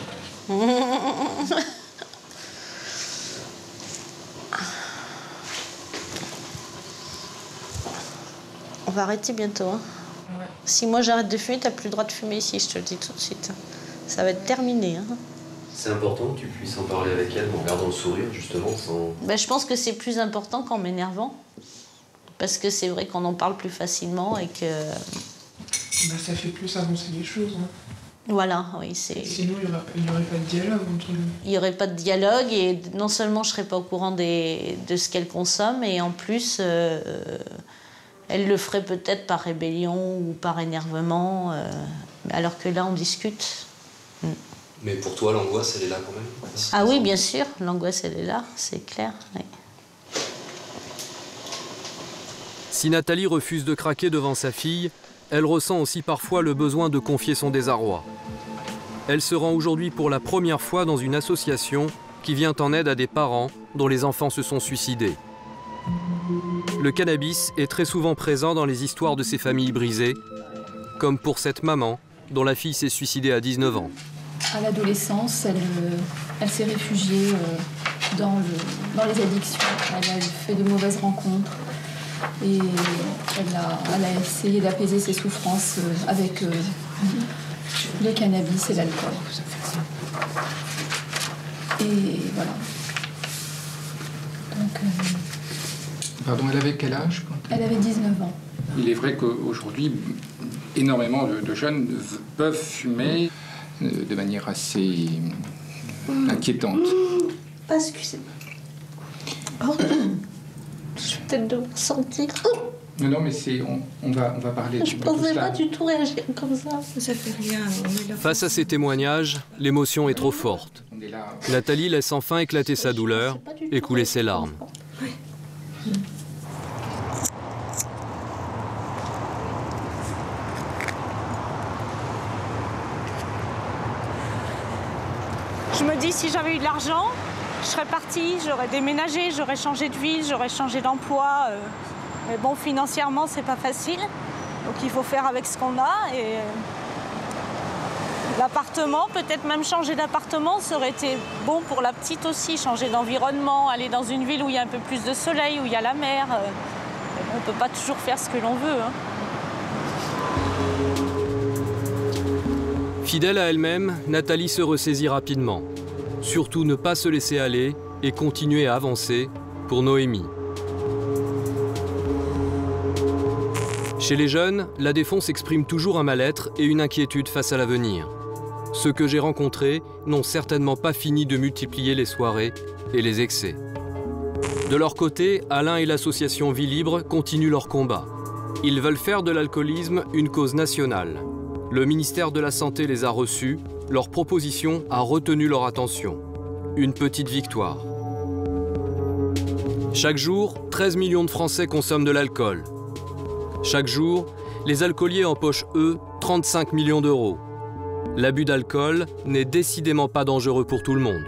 On va arrêter bientôt. Hein. Ouais. Si moi j'arrête de fumer, t'as plus le droit de fumer ici, je te le dis tout de suite. Ça va être terminé. Hein. C'est important que tu puisses en parler avec elle en gardant le sourire, justement, sans... Je pense que c'est plus important qu'en m'énervant. Parce que c'est vrai qu'on en parle plus facilement et que... ça fait plus avancer les choses. Hein. Voilà, oui, c'est... Sinon, il n'y aurait pas de dialogue entre nous. Il n'y aurait pas de dialogue et non seulement je ne serais pas au courant de ce qu'elle consomme, et en plus, elle le ferait peut-être par rébellion ou par énervement. Alors que là, on discute. Mais pour toi, l'angoisse, elle est là quand même? Ah oui, bien sûr, l'angoisse, elle est là, c'est clair. Oui. Si Nathalie refuse de craquer devant sa fille, elle ressent aussi parfois le besoin de confier son désarroi. Elle se rend aujourd'hui pour la première fois dans une association qui vient en aide à des parents dont les enfants se sont suicidés. Le cannabis est très souvent présent dans les histoires de ces familles brisées, comme pour cette maman dont la fille s'est suicidée à 19 ans. À l'adolescence, elle s'est réfugiée dans les addictions. Elle a fait de mauvaises rencontres et elle a essayé d'apaiser ses souffrances avec le cannabis et l'alcool. Et voilà. Donc, Pardon, elle avait quel âge elle avait 19 ans. Il est vrai qu'aujourd'hui, énormément de jeunes peuvent fumer de manière assez inquiétante. Excusez-moi. Oh. Je vais peut-être devoir sortir. Non, mais on va parler de Je ne pensais pas du tout réagir comme ça. Ça fait rien. Face à ces témoignages, l'émotion est trop forte. Nathalie laisse enfin éclater sa douleur et couler ses larmes. Je me dis, si j'avais eu de l'argent, je serais partie, j'aurais déménagé, j'aurais changé de ville, j'aurais changé d'emploi. Mais bon, financièrement, c'est pas facile. Donc il faut faire avec ce qu'on a. Et l'appartement, peut-être même changer d'appartement, ça aurait été bon pour la petite aussi. Changer d'environnement, aller dans une ville où il y a un peu plus de soleil, où il y a la mer. On ne peut pas toujours faire ce que l'on veut. Hein. Fidèle à elle-même, Nathalie se ressaisit rapidement. Surtout ne pas se laisser aller et continuer à avancer pour Noémie. Chez les jeunes, la défonce exprime toujours un mal-être et une inquiétude face à l'avenir. Ceux que j'ai rencontrés n'ont certainement pas fini de multiplier les soirées et les excès. De leur côté, Alain et l'association Vie Libre continuent leur combat. Ils veulent faire de l'alcoolisme une cause nationale. Le ministère de la Santé les a reçus, leur proposition a retenu leur attention. Une petite victoire. Chaque jour, 13 millions de Français consomment de l'alcool. Chaque jour, les alcooliers empochent, eux, 35 millions d'euros. L'abus d'alcool n'est décidément pas dangereux pour tout le monde.